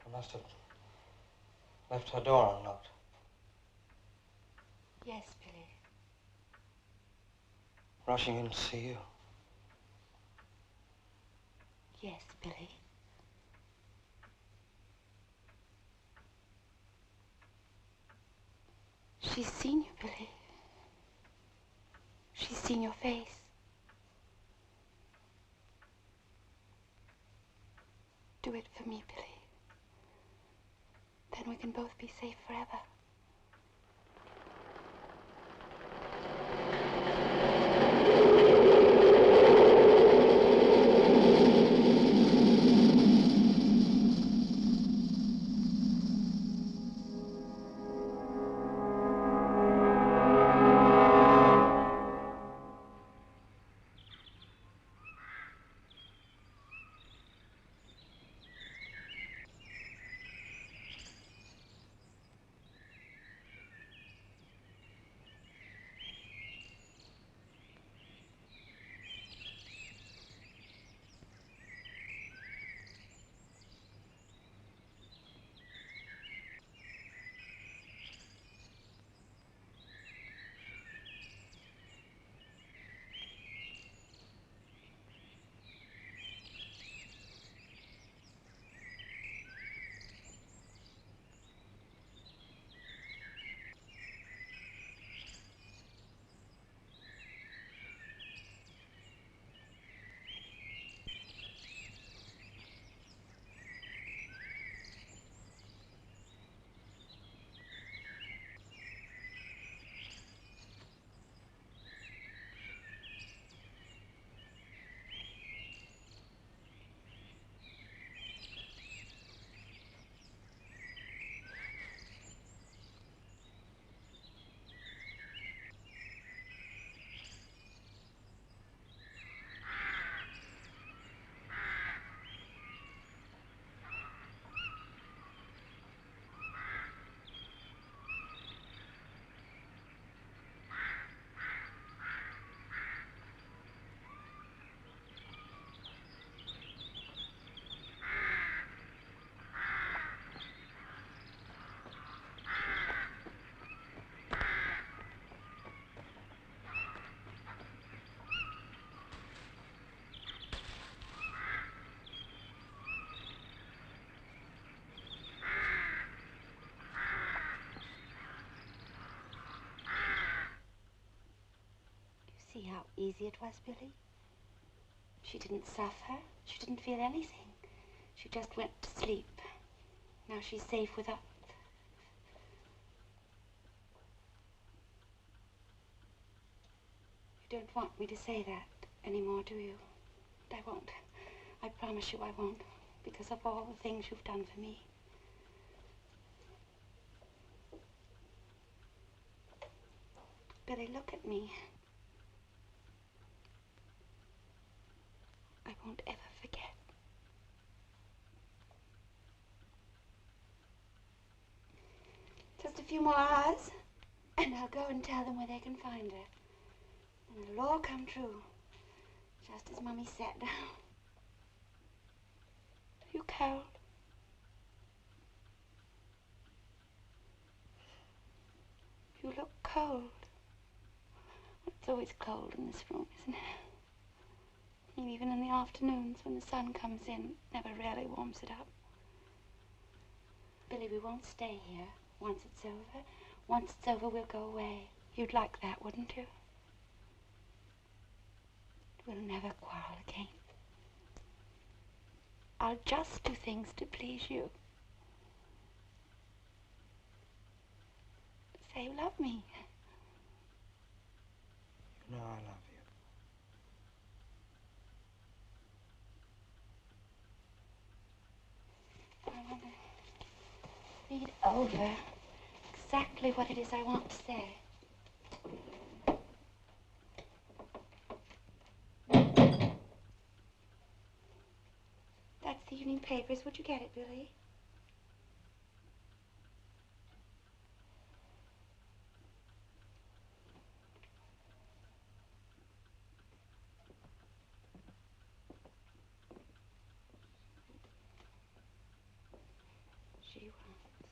I must have left her door unlocked. Yes, Billy. Rushing in to see you. Yes, Billy. She's seen you, Billy. She's seen your face. Do it for me, Billy. Then we can both be safe forever. how easy it was, Billy? She didn't suffer. She didn't feel anything. She just went to sleep. Now she's safe with us. You don't want me to say that anymore, do you? I won't. I promise you I won't, because of all the things you've done for me. Billy, look at me. I won't ever forget. Just a few more hours, and I'll go and tell them where they can find her. And it'll all come true, just as Mummy sat down. Are you cold? You look cold. It's always cold in this room, isn't it? And even in the afternoons when the sun comes in, it never really warms it up. Billy, we won't stay here once it's over. Once it's over, we'll go away. You'd like that, wouldn't you? We'll never quarrel again. I'll just do things to please you. Say you love me. You know I love you. I want to read over exactly what it is I want to say. That's the evening papers. Would you get it, Billy? She wants.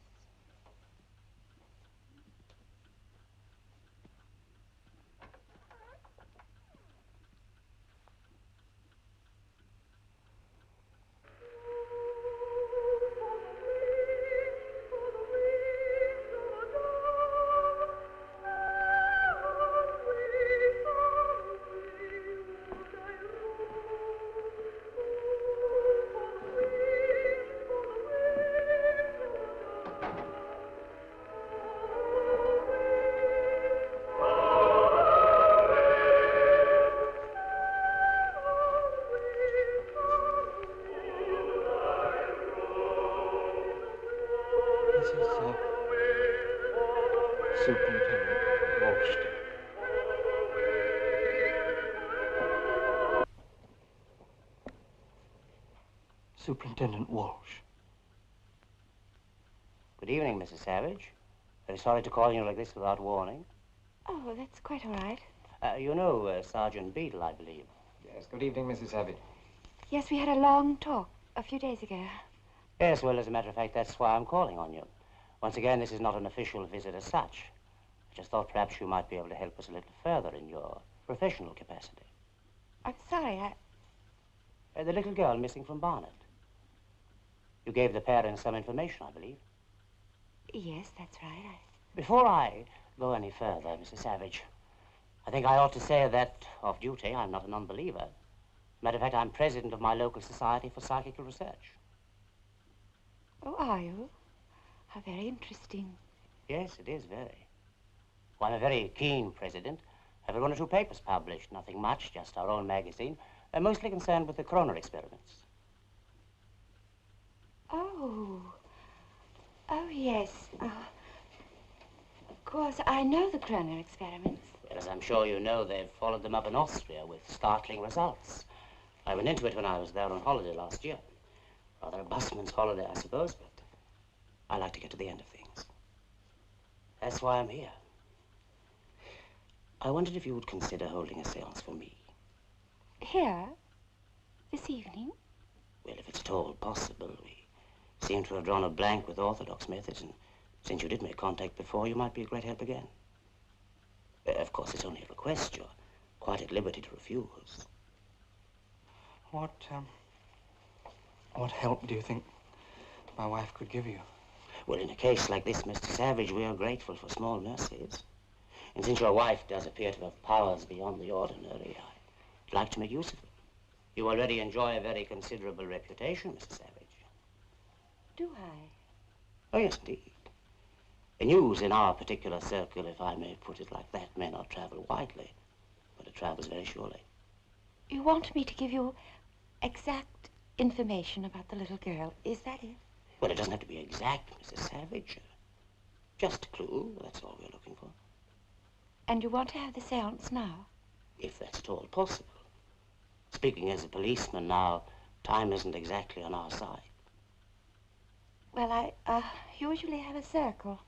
Superintendent Walsh. Superintendent Walsh. Good evening, Mrs. Savage. Very sorry to call you like this without warning. Oh, that's quite all right. You know Sergeant Beadle, I believe. Yes, good evening, Mrs. Savage. Yes, we had a long talk a few days ago. Yes, well, as a matter of fact, that's why I'm calling on you. Once again, this is not an official visit as such. I just thought perhaps you might be able to help us a little further in your professional capacity. I'm sorry, The little girl missing from Barnet. You gave the parents some information, I believe. Yes, that's right. Before I go any further, Mrs. Savage, I think I ought to say that, off duty, I'm not an unbeliever. Matter of fact, I'm president of my local society for psychical research. Oh, are you? How very interesting. Yes, it is very. Well, I'm a very keen president. I've had 1 or 2 papers published, nothing much, just our own magazine. They're mostly concerned with the corona experiments. Oh. Oh, yes. Of course, I know the Kroner experiments. Well, as I'm sure you know, they've followed them up in Austria with startling results. I went into it when I was there on holiday last year. Rather a busman's holiday, I suppose, but I like to get to the end of things. That's why I'm here. I wondered if you would consider holding a séance for me. Here? This evening? Well, if it's at all possible. We seem to have drawn a blank with orthodox methods, and since you did make contact before, you might be a great help again. Of course, it's only a request. You're quite at liberty to refuse. What help do you think my wife could give you? Well, in a case like this, Mr. Savage, we are grateful for small mercies. And since your wife does appear to have powers beyond the ordinary, I'd like to make use of them. You already enjoy a very considerable reputation, Mrs. Savage. Do I? Oh, yes, indeed. The news in our particular circle, if I may put it like that, may not travel widely, but it travels very surely. You want me to give you exact information about the little girl, is that it? Well, it doesn't have to be exact, Mrs. Savage. Just a clue, that's all we're looking for. And you want to have the seance now? If that's at all possible. Speaking as a policeman now, time isn't exactly on our side. Well, I usually have a circle.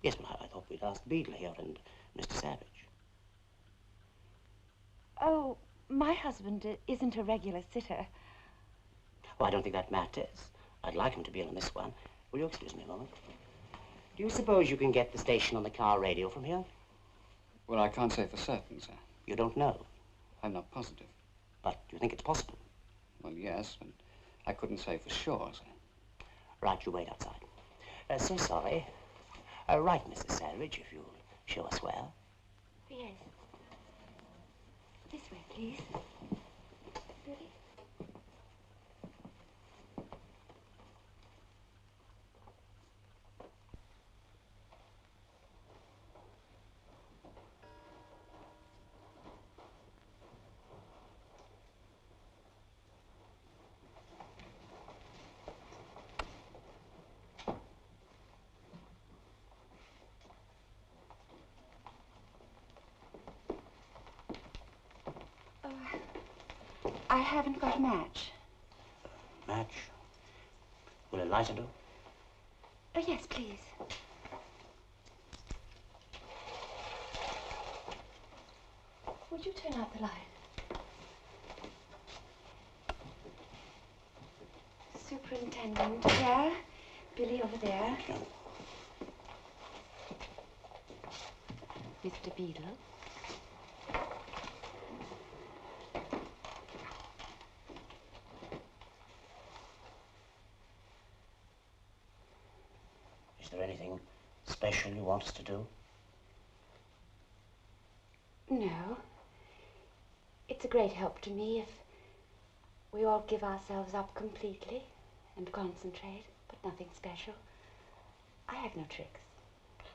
Yes, but I thought we'd ask Beadle here and Mr. Savage. Oh, my husband isn't a regular sitter. Oh, I don't think that matters. I'd like him to be in on this one. Will you excuse me a moment? Do you suppose you can get the station on the car radio from here? Well, I can't say for certain, sir. You don't know? I'm not positive. But do you think it's possible? Well, yes, but I couldn't say for sure, sir. Right, you wait outside. So sorry. Right, Mrs. Savage, if you'll show us where. Yes. This way, please. Ready? I haven't got a match. Match? Will a lighter do? Oh, yes, please. Would you turn out the light? Superintendent here, Billy over there. Mr. Beadle. Is there anything special you want us to do? No. It's a great help to me if we all give ourselves up completely and concentrate, but nothing special. I have no tricks.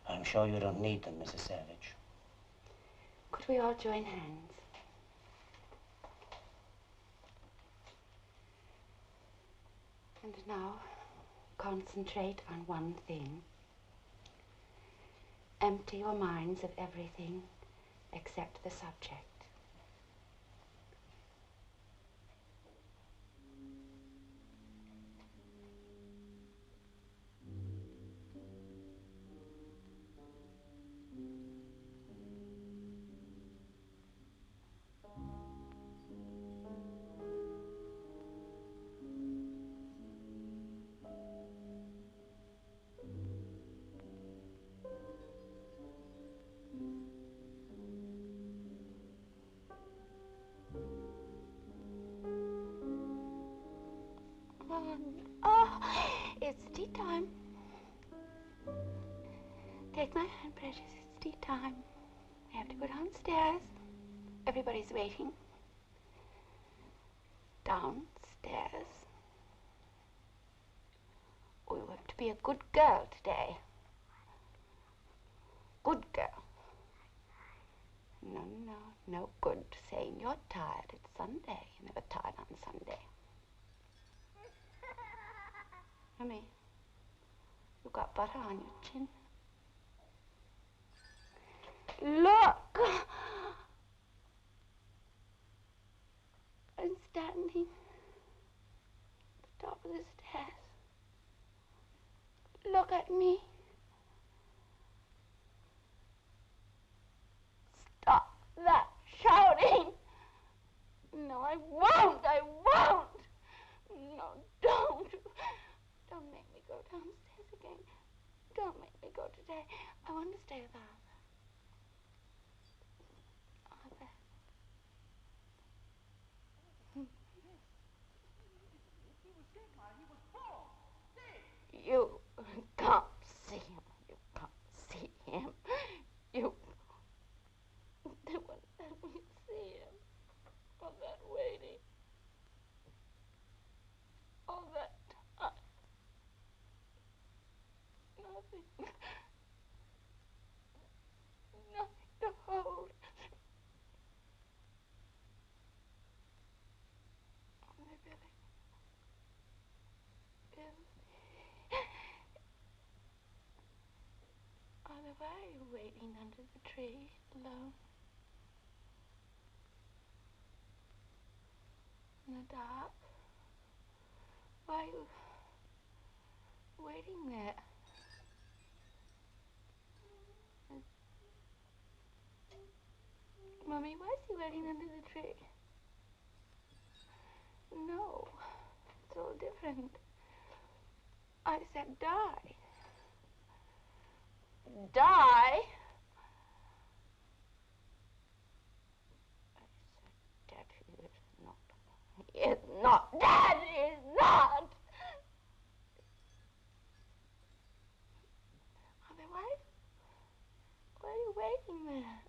I'm sure you don't need them, Mrs. Savage. Could we all join hands? And now, concentrate on one thing. Empty your minds of everything except the subject. Oh, it's tea time. Take my hand, precious. It's tea time. I have to go downstairs. Everybody's waiting. Downstairs. Oh, you have to be a good girl today. Good girl. No, no good saying you're tired. It's Sunday. You're never tired on Sunday. Mummy, you've got butter on your chin. Look! I'm standing at the top of the stairs. Look at me. Stop that shouting! No, I won't! I won't! No, don't! Don't make me go downstairs again. Don't make me go today. I want to stay with Arthur. Arthur. You can't see him. You can't see him. You Nothing to hold. Only Billy. Billy. Oliver, why are you waiting under the tree alone? In the dark? Why are you waiting there? Mummy, why is he waiting under the tree? No, it's all different. I said die. Die? I said Dad is not. He is not. Dad is not! Otherwise, why are you waiting there?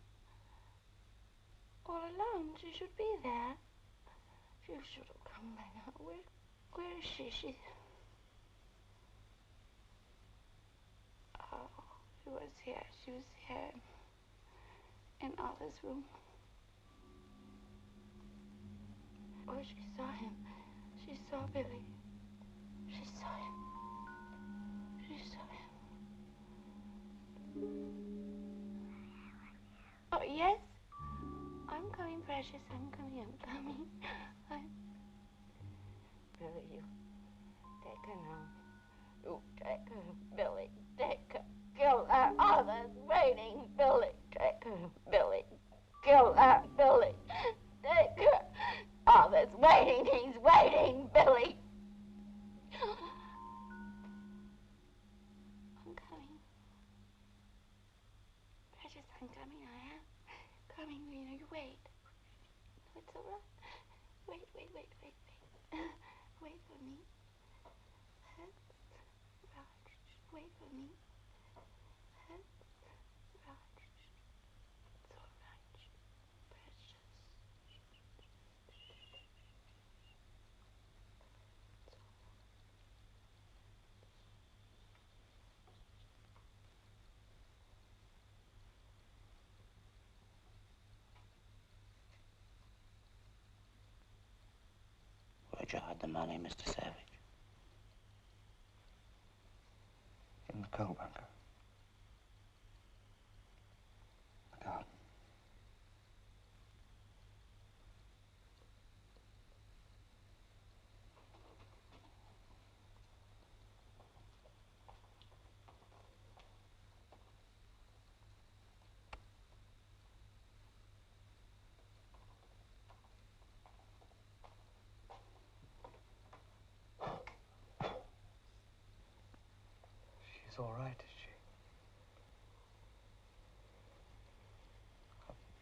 All alone, she should be there. She should have come by now. Where is she? Oh, she was here. She was here. In Arthur's room. Oh, she saw him. She saw Billy. She saw him. She saw him. Oh, yes? I'm coming, precious. I'm coming. Billy, you take her now. You take her, Billy. Take her. Kill her. Arthur's waiting, Billy. Take her, Billy. Kill her, Billy. Take her. Arthur's waiting. He's waiting, Billy. I'm coming. Precious, I'm coming. I am coming. You wait. No, it's all right. Wait. Wait for me. Wait for me. It's all right. Precious. Where'd you hide the money, Mr. Savage? In the coal bunker. The garden. She's all right, is she?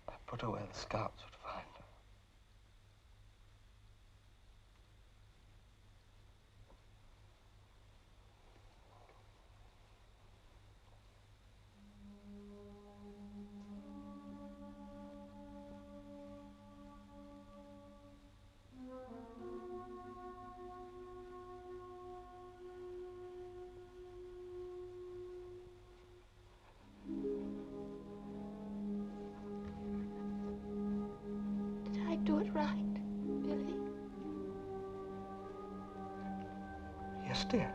I put her where the scouts would find her. Did I do it right, Billy? Yes, dear.